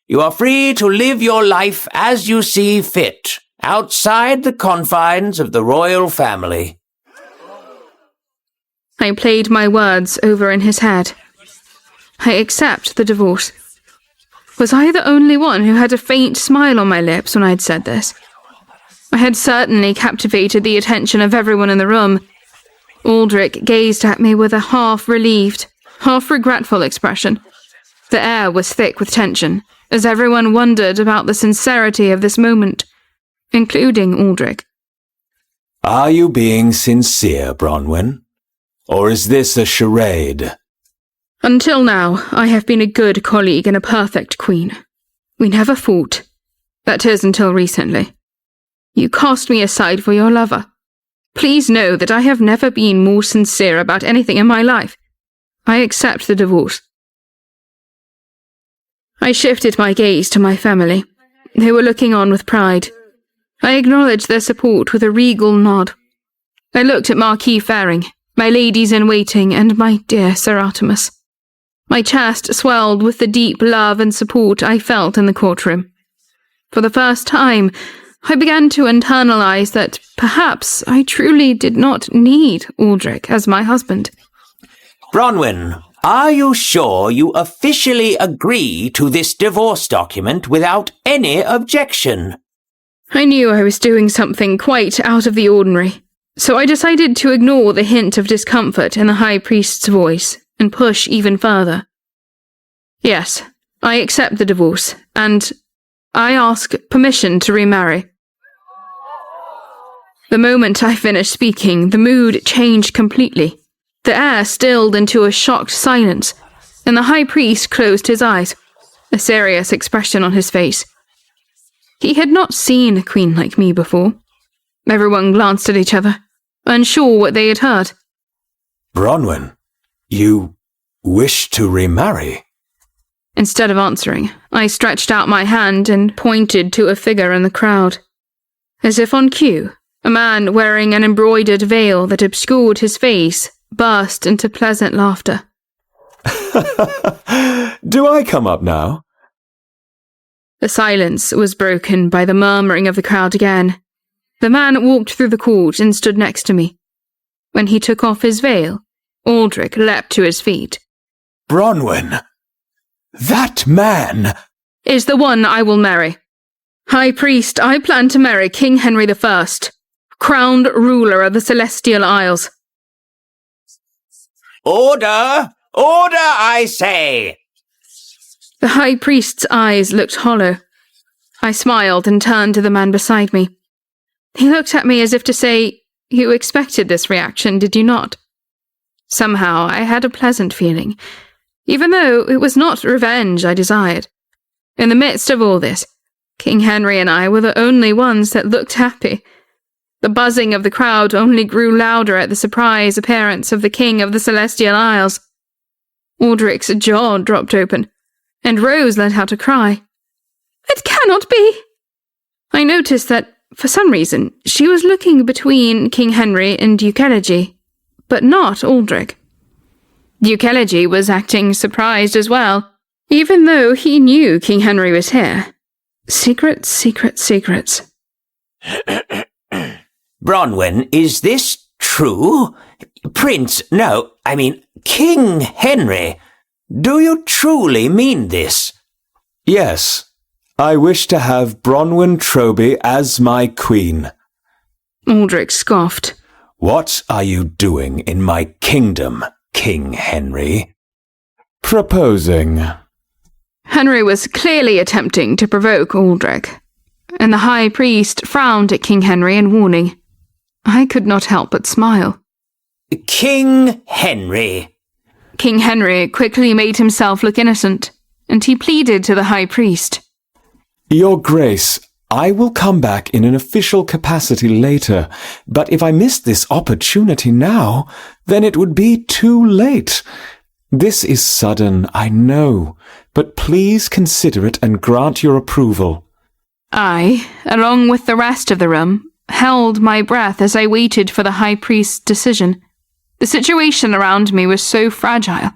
You are free to live your life as you see fit, outside the confines of the royal family." I played my words over in his head. I accept the divorce. Was I the only one who had a faint smile on my lips when I'd said this? I had certainly captivated the attention of everyone in the room. Aldrich gazed at me with a half-relieved, half-regretful expression. The air was thick with tension, as everyone wondered about the sincerity of this moment, including Aldrich. "Are you being sincere, Bronwyn? Or is this a charade?" Until now, I have been a good colleague and a perfect queen. We never fought. That is, until recently. You cast me aside for your lover. Please know that I have never been more sincere about anything in my life. I accept the divorce. I shifted my gaze to my family. They were looking on with pride. I acknowledged their support with a regal nod. I looked at Marquis Faring, my ladies-in-waiting, and my dear Sir Artemis. My chest swelled with the deep love and support I felt in the courtroom. For the first time, I began to internalize that perhaps I truly did not need Aldrich as my husband. "Bronwyn, are you sure you officially agree to this divorce document without any objection?" I knew I was doing something quite out of the ordinary, so I decided to ignore the hint of discomfort in the High Priest's voice and push even further. "Yes, I accept the divorce, and I ask permission to remarry. The moment I finished speaking, the mood changed completely. The air stilled into a shocked silence, and the high priest closed his eyes, a serious expression on his face. He had not seen a queen like me before. Everyone glanced at each other, unsure what they had heard. Bronwyn, you wish to remarry? Instead of answering, I stretched out my hand and pointed to a figure in the crowd. As if on cue, a man wearing an embroidered veil that obscured his face burst into pleasant laughter. Do I come up now? The silence was broken by the murmuring of the crowd again. The man walked through the court and stood next to me. When he took off his veil, Aldrich leapt to his feet. Bronwyn, that man is the one I will marry. High Priest, I plan to marry King Henry I, crowned ruler of the Celestial Isles. Order! Order, I say! The High Priest's eyes looked hollow. I smiled and turned to the man beside me. He looked at me as if to say, "You expected this reaction, did you not?" Somehow I had a pleasant feeling, even though it was not revenge I desired. In the midst of all this, King Henry and I were the only ones that looked happy. The buzzing of the crowd only grew louder at the surprise appearance of the King of the Celestial Isles. Aldrich's jaw dropped open, and Rose let out a cry. "It cannot be!" I noticed that, for some reason, she was looking between King Henry and Duke Elegy, but not Aldrich. Duke Elegy was acting surprised as well, even though he knew King Henry was here. Secrets, secrets, secrets. Bronwyn, is this true? Prince, no, I mean King Henry. Do you truly mean this? Yes, I wish to have Bronwyn Troby as my queen. Aldrich scoffed. What are you doing in my kingdom, King Henry? Proposing. Henry was clearly attempting to provoke Aldrich, and the High Priest frowned at King Henry in warning. I could not help but smile. King Henry. King Henry quickly made himself look innocent, and he pleaded to the High Priest. Your Grace, I will come back in an official capacity later, but if I miss this opportunity now, then it would be too late. This is sudden, I know, but please consider it and grant your approval. I, along with the rest of the room, held my breath as I waited for the High Priest's decision. The situation around me was so fragile.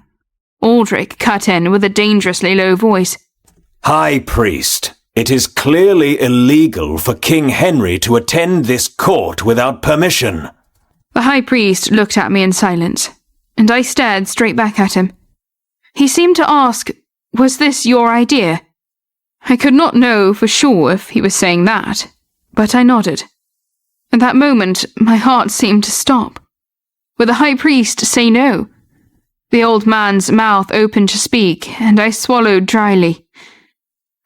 Aldrich cut in with a dangerously low voice. High Priest, it is clearly illegal for King Henry to attend this court without permission. The High Priest looked at me in silence, and I stared straight back at him. He seemed to ask, "Was this your idea?" I could not know for sure if he was saying that, but I nodded. At that moment, my heart seemed to stop. Would the High Priest say no? The old man's mouth opened to speak, and I swallowed dryly.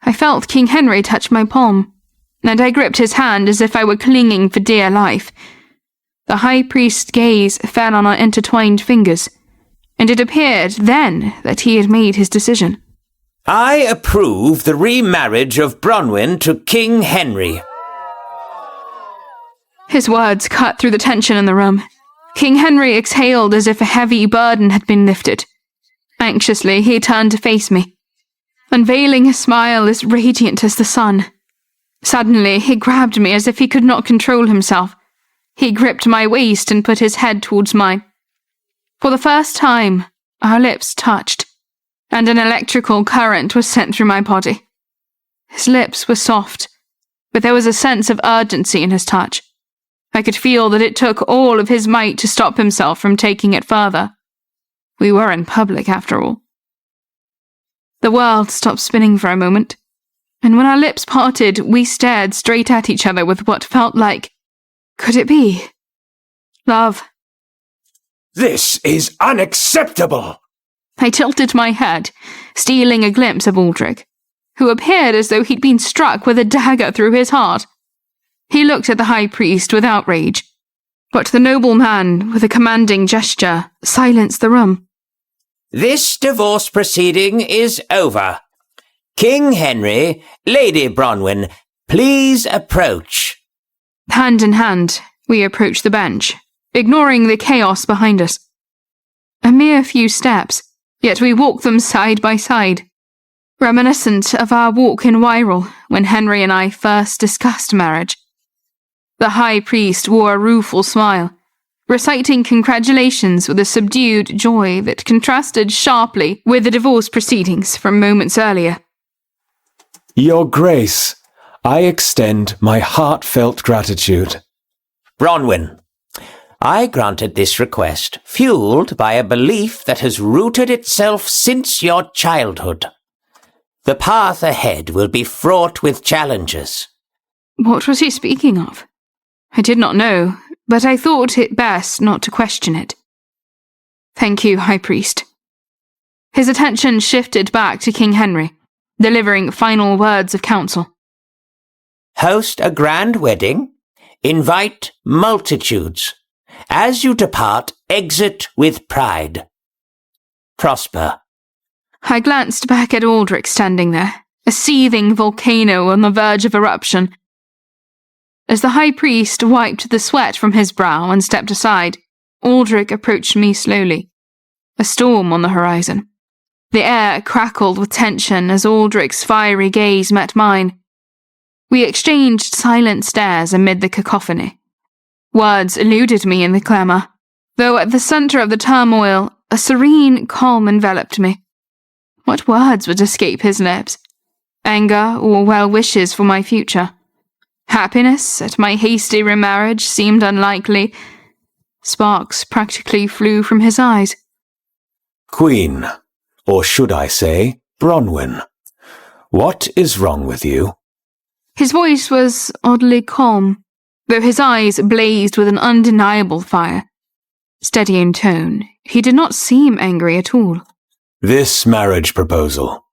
I felt King Henry touch my palm, and I gripped his hand as if I were clinging for dear life. The High Priest's gaze fell on our intertwined fingers, and it appeared then that he had made his decision. I approve the remarriage of Bronwyn to King Henry. His words cut through the tension in the room. King Henry exhaled as if a heavy burden had been lifted. Anxiously, he turned to face me, unveiling a smile as radiant as the sun. Suddenly, he grabbed me as if he could not control himself. He gripped my waist and put his head towards mine. For the first time, our lips touched, and an electrical current was sent through my body. His lips were soft, but there was a sense of urgency in his touch. I could feel that it took all of his might to stop himself from taking it further. We were in public, after all. The world stopped spinning for a moment, and when our lips parted, we stared straight at each other with what felt like, could it be? Love. This is unacceptable! I tilted my head, stealing a glimpse of Aldrich. who appeared as though he'd been struck with a dagger through his heart. He looked at the high priest with outrage, but the noble man, with a commanding gesture, silenced the room. This divorce proceeding is over. King Henry, Lady Bronwyn, please approach. Hand in hand, we approached the bench, ignoring the chaos behind us. A mere few steps, yet we walked them side by side, reminiscent of our walk in Wirral when Henry and I first discussed marriage. The high priest wore a rueful smile, reciting congratulations with a subdued joy that contrasted sharply with the divorce proceedings from moments earlier. Your Grace, I extend my heartfelt gratitude. Bronwyn, I granted this request, fueled by a belief that has rooted itself since your childhood. The path ahead will be fraught with challenges. What was he speaking of? I did not know, but I thought it best not to question it. Thank you, High Priest. His attention shifted back to King Henry, delivering final words of counsel. Host a grand wedding. Invite multitudes. As you depart, exit with pride. Prosper. I glanced back at Aldrich standing there, a seething volcano on the verge of eruption. As the high priest wiped the sweat from his brow and stepped aside, Aldrich approached me slowly, a storm on the horizon. The air crackled with tension as Aldrich's fiery gaze met mine. We exchanged silent stares amid the cacophony. Words eluded me in the clamour, though at the centre of the turmoil, a serene calm enveloped me. What words would escape his lips? Anger or well wishes for my future? Happiness at my hasty remarriage seemed unlikely. Sparks practically flew from his eyes. Queen, or should I say, Bronwyn, what is wrong with you? His voice was oddly calm, though his eyes blazed with an undeniable fire. Steady in tone, he did not seem angry at all. This marriage proposal.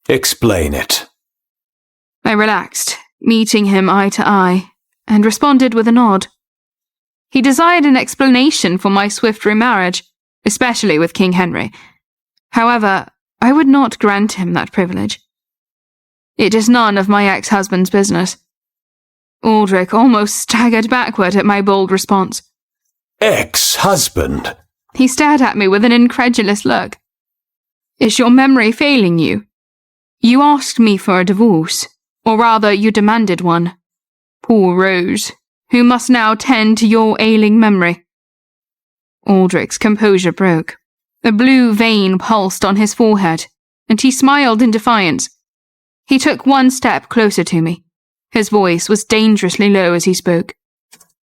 Explain it. I relaxed, meeting him eye to eye, and responded with a nod. He desired an explanation for my swift remarriage, especially with King Henry. However, I would not grant him that privilege. It is none of my ex-husband's business. Aldrich almost staggered backward at my bold response. Ex-husband? He stared at me with an incredulous look. Is your memory failing you? You asked me for a divorce, or rather you demanded one. Poor Rose, who must now tend to your ailing memory. Aldrich's composure broke. A blue vein pulsed on his forehead, and he smiled in defiance. He took one step closer to me. His voice was dangerously low as he spoke.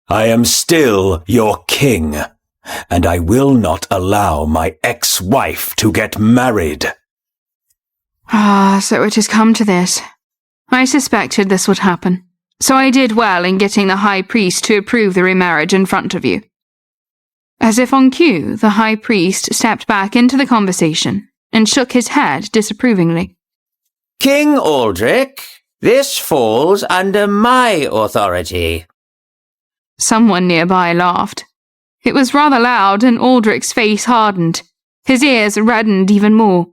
I am still your king, and I will not allow my ex-wife to get married. So it has come to this. I suspected this would happen, so I did well in getting the high priest to approve the remarriage in front of you. As if on cue, the high priest stepped back into the conversation and shook his head disapprovingly. King Aldrich, this falls under my authority. Someone nearby laughed. It was rather loud, and Aldrich's face hardened. His ears reddened even more.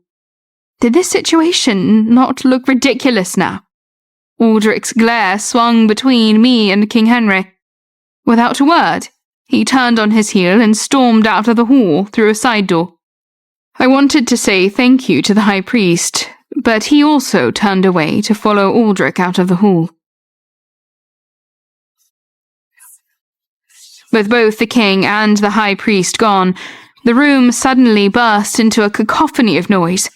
Did this situation not look ridiculous now? Aldrich's glare swung between me and King Henry. Without a word, he turned on his heel and stormed out of the hall through a side door. I wanted to say thank you to the high priest, but he also turned away to follow Aldrich out of the hall. With both the king and the high priest gone, the room suddenly burst into a cacophony of noise,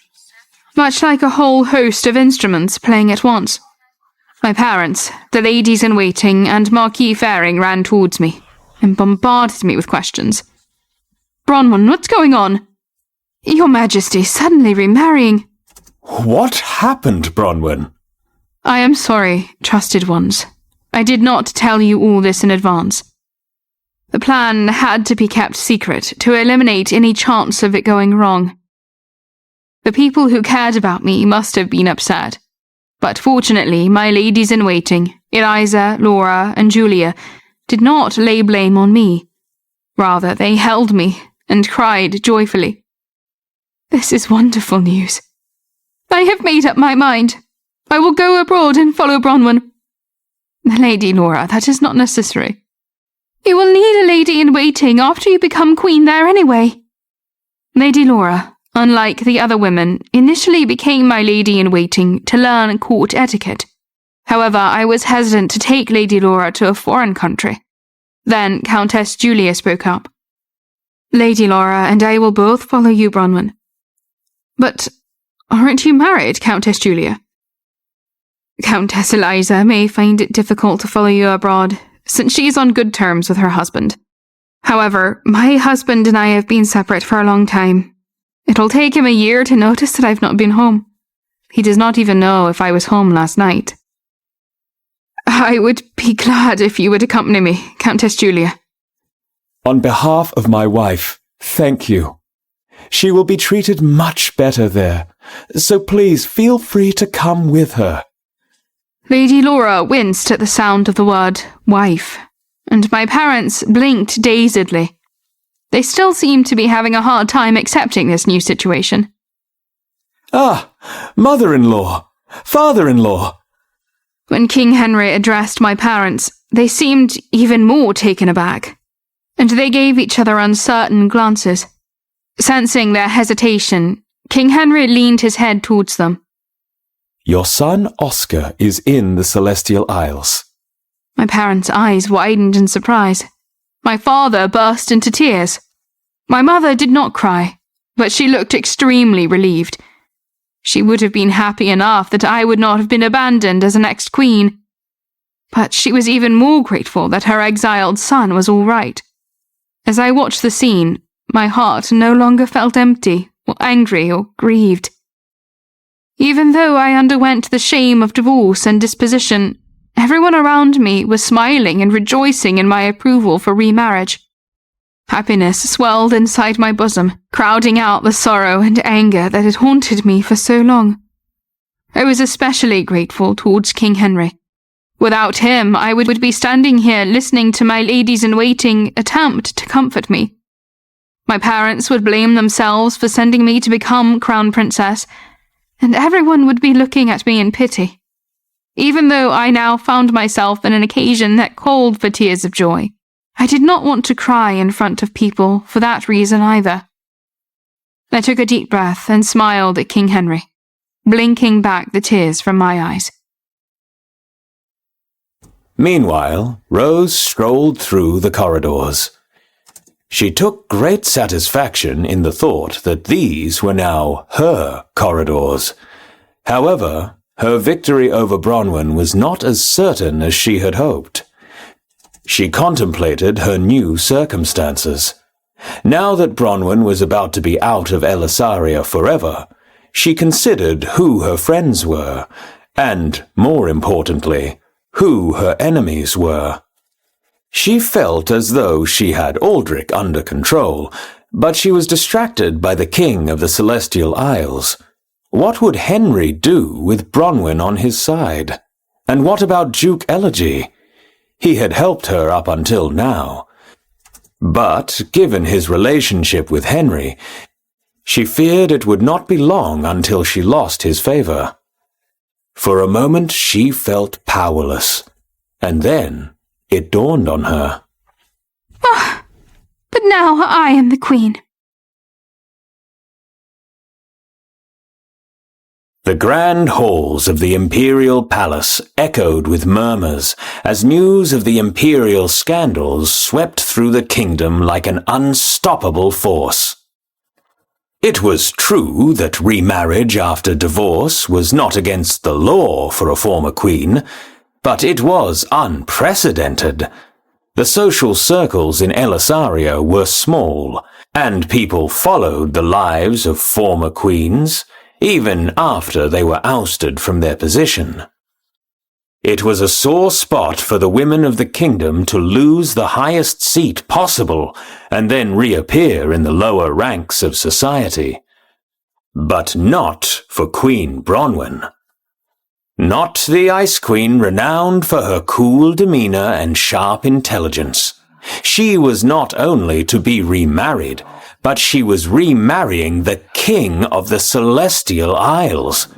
much like a whole host of instruments playing at once. My parents, the ladies-in-waiting, and Marquis Faring ran towards me and bombarded me with questions. Bronwyn, what's going on? Your Majesty suddenly remarrying. What happened, Bronwyn? I am sorry, trusted ones. I did not tell you all this in advance. The plan had to be kept secret to eliminate any chance of it going wrong. The people who cared about me must have been upset. But fortunately, my ladies-in-waiting, Eliza, Laura, and Julia, did not lay blame on me. Rather, they held me and cried joyfully. "This is wonderful news. I have made up my mind. I will go abroad and follow Bronwyn." "Lady Laura, that is not necessary." "You will need a lady-in-waiting after you become queen there anyway." Lady Laura, unlike the other women, initially became my lady-in-waiting to learn court etiquette. However, I was hesitant to take Lady Laura to a foreign country. Then Countess Julia spoke up. "Lady Laura and I will both follow you, Bronwyn." "But aren't you married, Countess Julia?" "Countess Eliza may find it difficult to follow you abroad, since she is on good terms with her husband. However, my husband and I have been separate for a long time. It'll take him a year to notice that I've not been home. He does not even know if I was home last night." "I would be glad if you would accompany me, Countess Julia." On behalf of my wife, thank you. She will be treated much better there, so please feel free to come with her." Lady Laura winced at the sound of the word wife, and my parents blinked dazedly. They still seemed to be having a hard time accepting this new situation. "Ah, mother-in-law, father-in-law." When King Henry addressed my parents, they seemed even more taken aback, and they gave each other uncertain glances. Sensing their hesitation, King Henry leaned his head towards them. "Your son Oscar is in the Celestial Isles." My parents' eyes widened in surprise. My father burst into tears. My mother did not cry, but she looked extremely relieved. She would have been happy enough that I would not have been abandoned as the next queen, but she was even more grateful that her exiled son was all right. As I watched the scene, my heart no longer felt empty, or angry, or grieved. Even though I underwent the shame of divorce and disposition, everyone around me was smiling and rejoicing in my approval for remarriage. Happiness swelled inside my bosom, crowding out the sorrow and anger that had haunted me for so long. I was especially grateful towards King Henry. Without him, I would be standing here listening to my ladies-in-waiting attempt to comfort me. My parents would blame themselves for sending me to become crown princess, and everyone would be looking at me in pity. Even though I now found myself in an occasion that called for tears of joy, I did not want to cry in front of people for that reason either. I took a deep breath and smiled at King Henry, blinking back the tears from my eyes. Meanwhile, Rose strolled through the corridors. She took great satisfaction in the thought that these were now her corridors. However, her victory over Bronwyn was not as certain as she had hoped. She contemplated her new circumstances. Now that Bronwyn was about to be out of Elisaria forever, she considered who her friends were, and, more importantly, who her enemies were. She felt as though she had Aldrich under control, but she was distracted by the King of the Celestial Isles. What would Henry do with Bronwyn on his side? And what about Duke Elegy? He had helped her up until now. But, given his relationship with Henry, she feared it would not be long until she lost his favor. For a moment she felt powerless, and then it dawned on her. But now I am the queen. The grand halls of the imperial palace echoed with murmurs as news of the imperial scandals swept through the kingdom like an unstoppable force. It was true that remarriage after divorce was not against the law for a former queen, but it was unprecedented. The social circles in Elisaria were small, and people followed the lives of former queens, even after they were ousted from their position. It was a sore spot for the women of the kingdom to lose the highest seat possible and then reappear in the lower ranks of society. But not for Queen Bronwyn. Not the Ice Queen renowned for her cool demeanor and sharp intelligence. She was not only to be remarried, but she was remarrying the king of the Celestial Isles.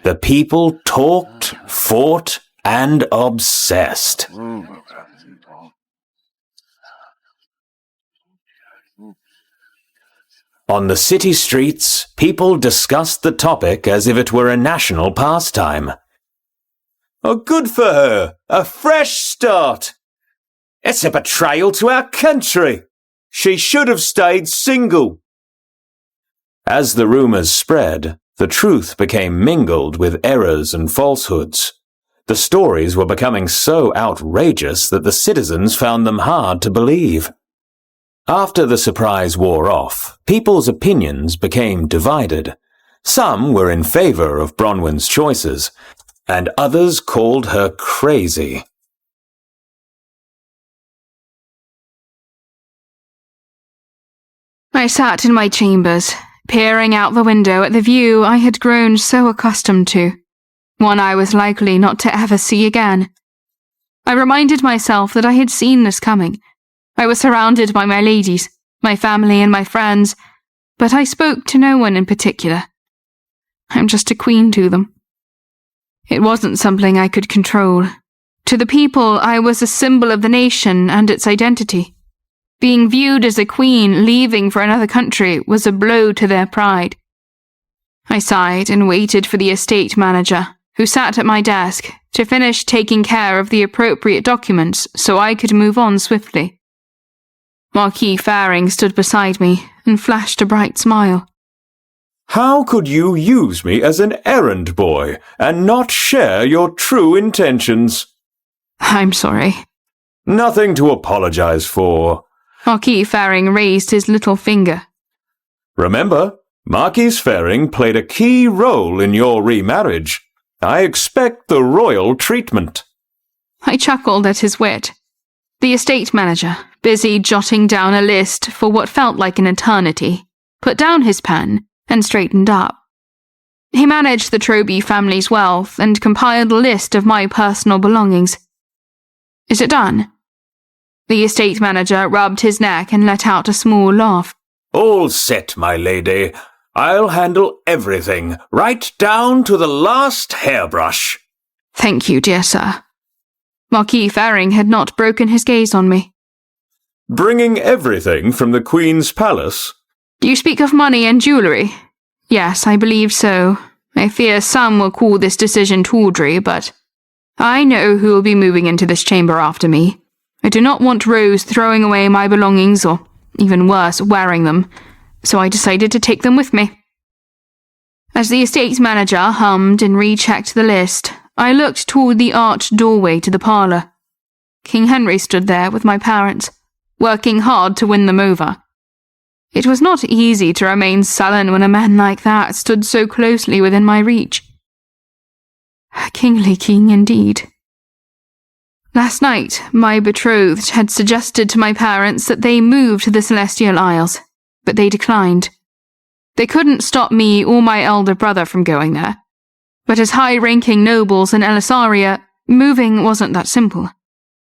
The people talked, fought, and obsessed. On the city streets, people discussed the topic as if it were a national pastime. Oh, good for her! A fresh start! It's a betrayal to our country! She should have stayed single! As the rumours spread, the truth became mingled with errors and falsehoods. The stories were becoming so outrageous that the citizens found them hard to believe. After the surprise wore off, people's opinions became divided. Some were in favour of Bronwyn's choices, and others called her crazy. I sat in my chambers, peering out the window at the view I had grown so accustomed to, one I was likely not to ever see again. I reminded myself that I had seen this coming. I was surrounded by my ladies, my family and my friends, but I spoke to no one in particular. I'm just a queen to them. It wasn't something I could control. To the people, I was a symbol of the nation and its identity. Being viewed as a queen leaving for another country was a blow to their pride. I sighed and waited for the estate manager, who sat at my desk, to finish taking care of the appropriate documents so I could move on swiftly. Marquis Faring stood beside me and flashed a bright smile. How could you use me as an errand boy and not share your true intentions? I'm sorry. Nothing to apologize for. Marquis Faring raised his little finger. Remember, Marquis Faring played a key role in your remarriage. I expect the royal treatment. I chuckled at his wit. The estate manager, busy jotting down a list for what felt like an eternity, put down his pen and straightened up. He managed the Troby family's wealth and compiled a list of my personal belongings. Is it done? The estate manager rubbed his neck and let out a small laugh. All set, my lady. I'll handle everything, right down to the last hairbrush. Thank you, dear sir. Marquis Faring had not broken his gaze on me. Bringing everything from the Queen's palace? Do you speak of money and jewellery? Yes, I believe so. I fear some will call this decision tawdry, but I know who will be moving into this chamber after me. I do not want Rose throwing away my belongings, or, even worse, wearing them, so I decided to take them with me. As the estate manager hummed and rechecked the list, I looked toward the arched doorway to the parlour. King Henry stood there with my parents, working hard to win them over. It was not easy to remain sullen when a man like that stood so closely within my reach. A kingly king indeed. Last night, my betrothed had suggested to my parents that they move to the Celestial Isles, but they declined. They couldn't stop me or my elder brother from going there. But as high-ranking nobles in Elisaria, moving wasn't that simple.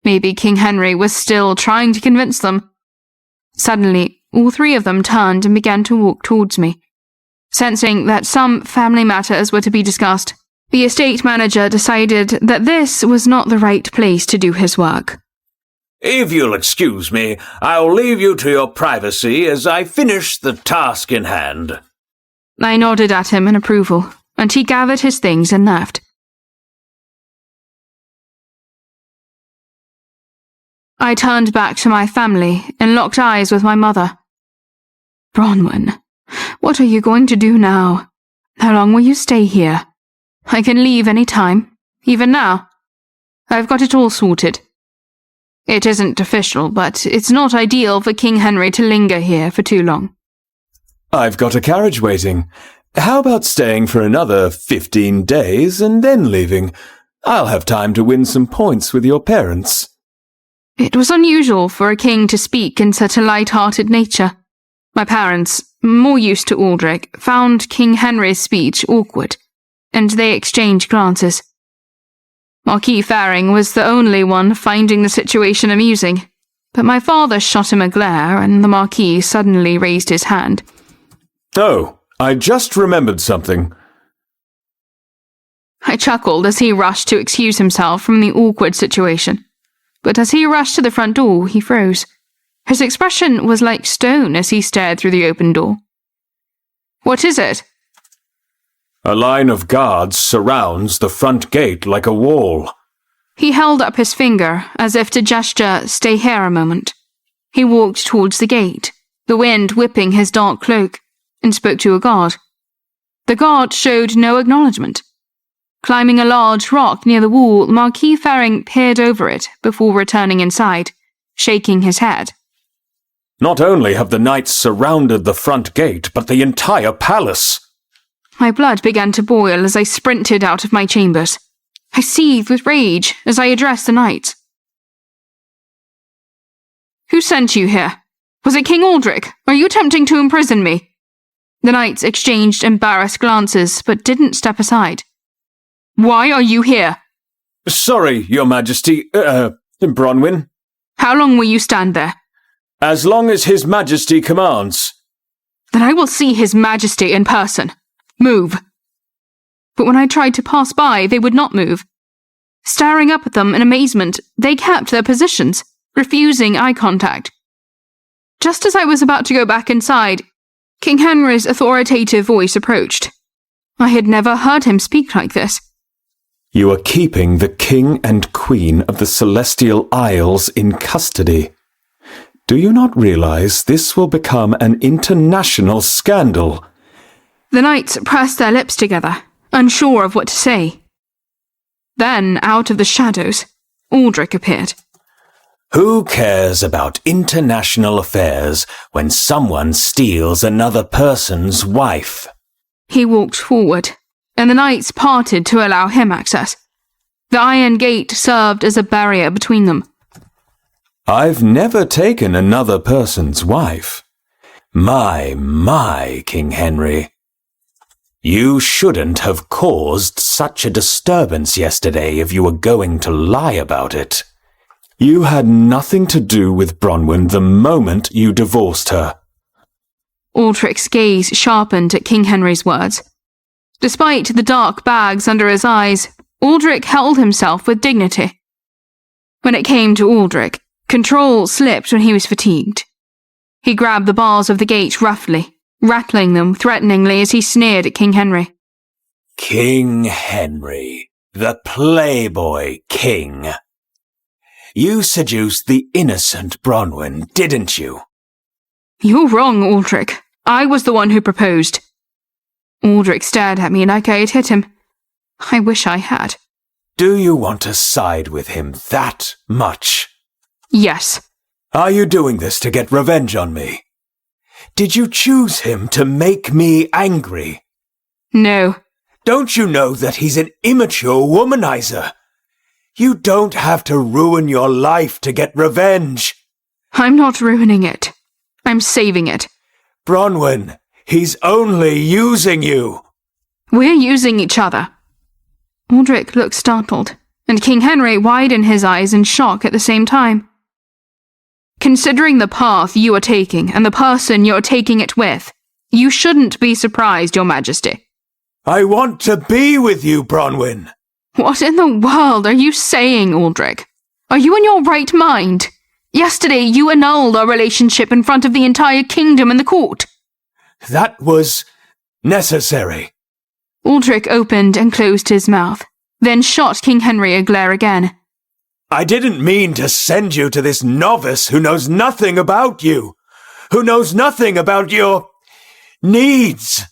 Maybe King Henry was still trying to convince them. Suddenly, all three of them turned and began to walk towards me. Sensing that some family matters were to be discussed, the estate manager decided that this was not the right place to do his work. If you'll excuse me, I'll leave you to your privacy as I finish the task in hand. I nodded at him in approval, and he gathered his things and left. I turned back to my family and locked eyes with my mother. Bronwyn, what are you going to do now? How long will you stay here? I can leave any time, even now. I've got it all sorted. It isn't official, but it's not ideal for King Henry to linger here for too long. I've got a carriage waiting. How about staying for another 15 days and then leaving? I'll have time to win some points with your parents. It was unusual for a king to speak in such a light-hearted nature. My parents, more used to Aldrich, found King Henry's speech awkward. and they exchanged glances. Marquis Faring was the only one finding the situation amusing, but my father shot him a glare, and the Marquis suddenly raised his hand. Oh, I just remembered something. I chuckled as he rushed to excuse himself from the awkward situation, but as he rushed to the front door, he froze. His expression was like stone as he stared through the open door. What is it? A line of guards surrounds the front gate like a wall. He held up his finger as if to gesture, "Stay here a moment." He walked towards the gate, the wind whipping his dark cloak, and spoke to a guard. The guard showed no acknowledgement. Climbing a large rock near the wall, Marquis Faring peered over it before returning inside, shaking his head. Not only have the knights surrounded the front gate, but the entire palace. My blood began to boil as I sprinted out of my chambers. I seethed with rage as I addressed the knights. Who sent you here? Was it King Aldrich? Are you attempting to imprison me? The knights exchanged embarrassed glances, but didn't step aside. Why are you here? Sorry, Your Majesty, Bronwyn. How long will you stand there? As long as His Majesty commands. Then I will see His Majesty in person. Move. But when I tried to pass by, they would not move. Staring up at them in amazement, they kept their positions, refusing eye contact. Just as I was about to go back inside, King Henry's authoritative voice approached. I had never heard him speak like this. You are keeping the King and Queen of the Celestial Isles in custody. Do you not realize this will become an international scandal? The knights pressed their lips together, unsure of what to say. Then, out of the shadows, Aldrich appeared. Who cares about international affairs when someone steals another person's wife? He walked forward, and the knights parted to allow him access. The iron gate served as a barrier between them. I've never taken another person's wife. My, King Henry. You shouldn't have caused such a disturbance yesterday if you were going to lie about it. You had nothing to do with Bronwyn the moment you divorced her. Aldrich's gaze sharpened at King Henry's words. Despite the dark bags under his eyes, Aldrich held himself with dignity. When it came to Aldrich, control slipped when he was fatigued. He grabbed the bars of the gate roughly, rattling them threateningly as he sneered at King Henry. King Henry, the playboy king. You seduced the innocent Bronwyn, didn't you? You're wrong, Aldrich. I was the one who proposed. Aldrich stared at me like I had hit him. I wish I had. Do you want to side with him that much? Yes. Are you doing this to get revenge on me? Did you choose him to make me angry? No. Don't you know that he's an immature womanizer? You don't have to ruin your life to get revenge. I'm not ruining it. I'm saving it. Bronwyn, he's only using you. We're using each other. Aldrich looked startled, and King Henry widened his eyes in shock at the same time. Considering the path you are taking and the person you're taking it with, you shouldn't be surprised, Your Majesty. I want to be with you, Bronwyn. What in the world are you saying, Aldrich? Are you in your right mind? Yesterday you annulled our relationship in front of the entire kingdom and the court. That was necessary. Aldrich opened and closed his mouth, then shot King Henry a glare again. I didn't mean to send you to this novice who knows nothing about you, who knows nothing about your needs.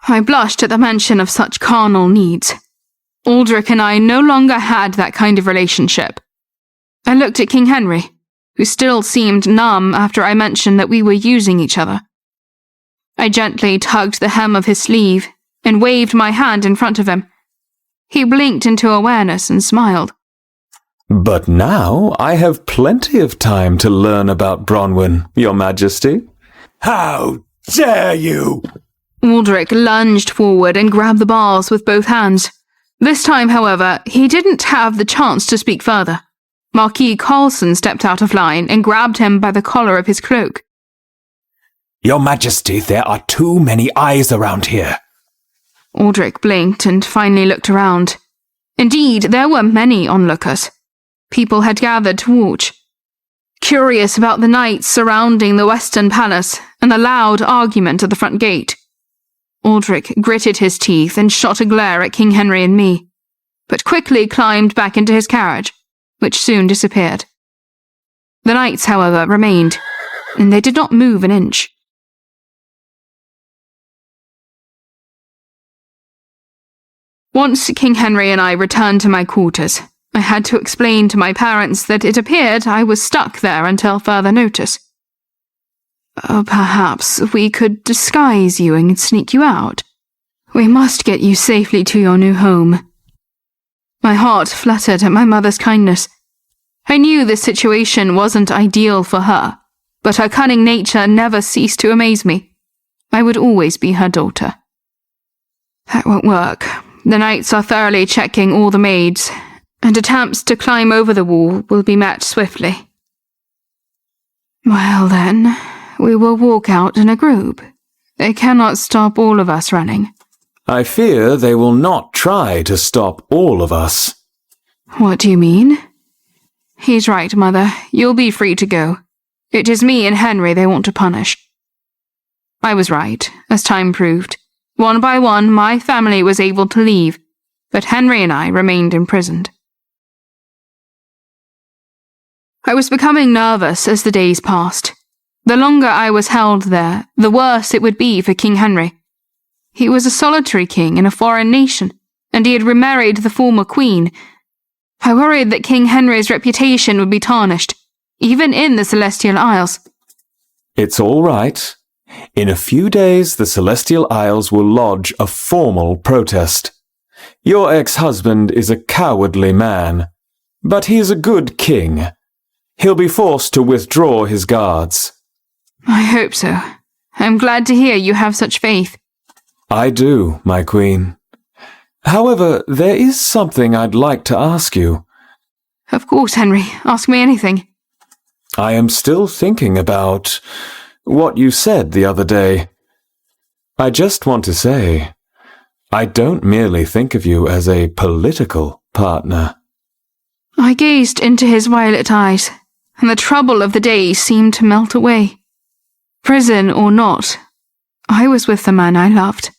I blushed at the mention of such carnal needs. Aldrich and I no longer had that kind of relationship. I looked at King Henry, who still seemed numb after I mentioned that we were using each other. I gently tugged the hem of his sleeve and waved my hand in front of him. He blinked into awareness and smiled. But now I have plenty of time to learn about Bronwyn, Your Majesty. How dare you! Aldrich lunged forward and grabbed the bars with both hands. This time, however, he didn't have the chance to speak further. Marquis Carlson stepped out of line and grabbed him by the collar of his cloak. Your Majesty, there are too many eyes around here. Aldrich blinked and finally looked around. Indeed, there were many onlookers. People had gathered to watch, curious about the knights surrounding the Western Palace and the loud argument at the front gate. Aldrich gritted his teeth and shot a glare at King Henry and me, but quickly climbed back into his carriage, which soon disappeared. The knights, however, remained, and they did not move an inch. Once King Henry and I returned to my quarters, I had to explain to my parents that it appeared I was stuck there until further notice. Perhaps we could disguise you and sneak you out. We must get you safely to your new home. My heart fluttered at my mother's kindness. I knew this situation wasn't ideal for her, but her cunning nature never ceased to amaze me. I would always be her daughter. That won't work. The knights are thoroughly checking all the maids, and attempts to climb over the wall will be met swiftly. Well then, we will walk out in a group. They cannot stop all of us running. I fear they will not try to stop all of us. What do you mean? He's right, Mother. You'll be free to go. It is me and Henry they want to punish. I was right, as time proved. One by one, my family was able to leave, but Henry and I remained imprisoned. I was becoming nervous as the days passed. The longer I was held there, the worse it would be for King Henry. He was a solitary king in a foreign nation, and he had remarried the former queen. I worried that King Henry's reputation would be tarnished, even in the Celestial Isles. It's all right. In a few days, the Celestial Isles will lodge a formal protest. Your ex-husband is a cowardly man, but he is a good king. He'll be forced to withdraw his guards. I hope so. I'm glad to hear you have such faith. I do, my queen. However, there is something I'd like to ask you. Of course, Henry. Ask me anything. I am still thinking about what you said the other day. I just want to say, I don't merely think of you as a political partner. I gazed into his violet eyes, and the trouble of the day seemed to melt away. Prison or not, I was with the man I loved.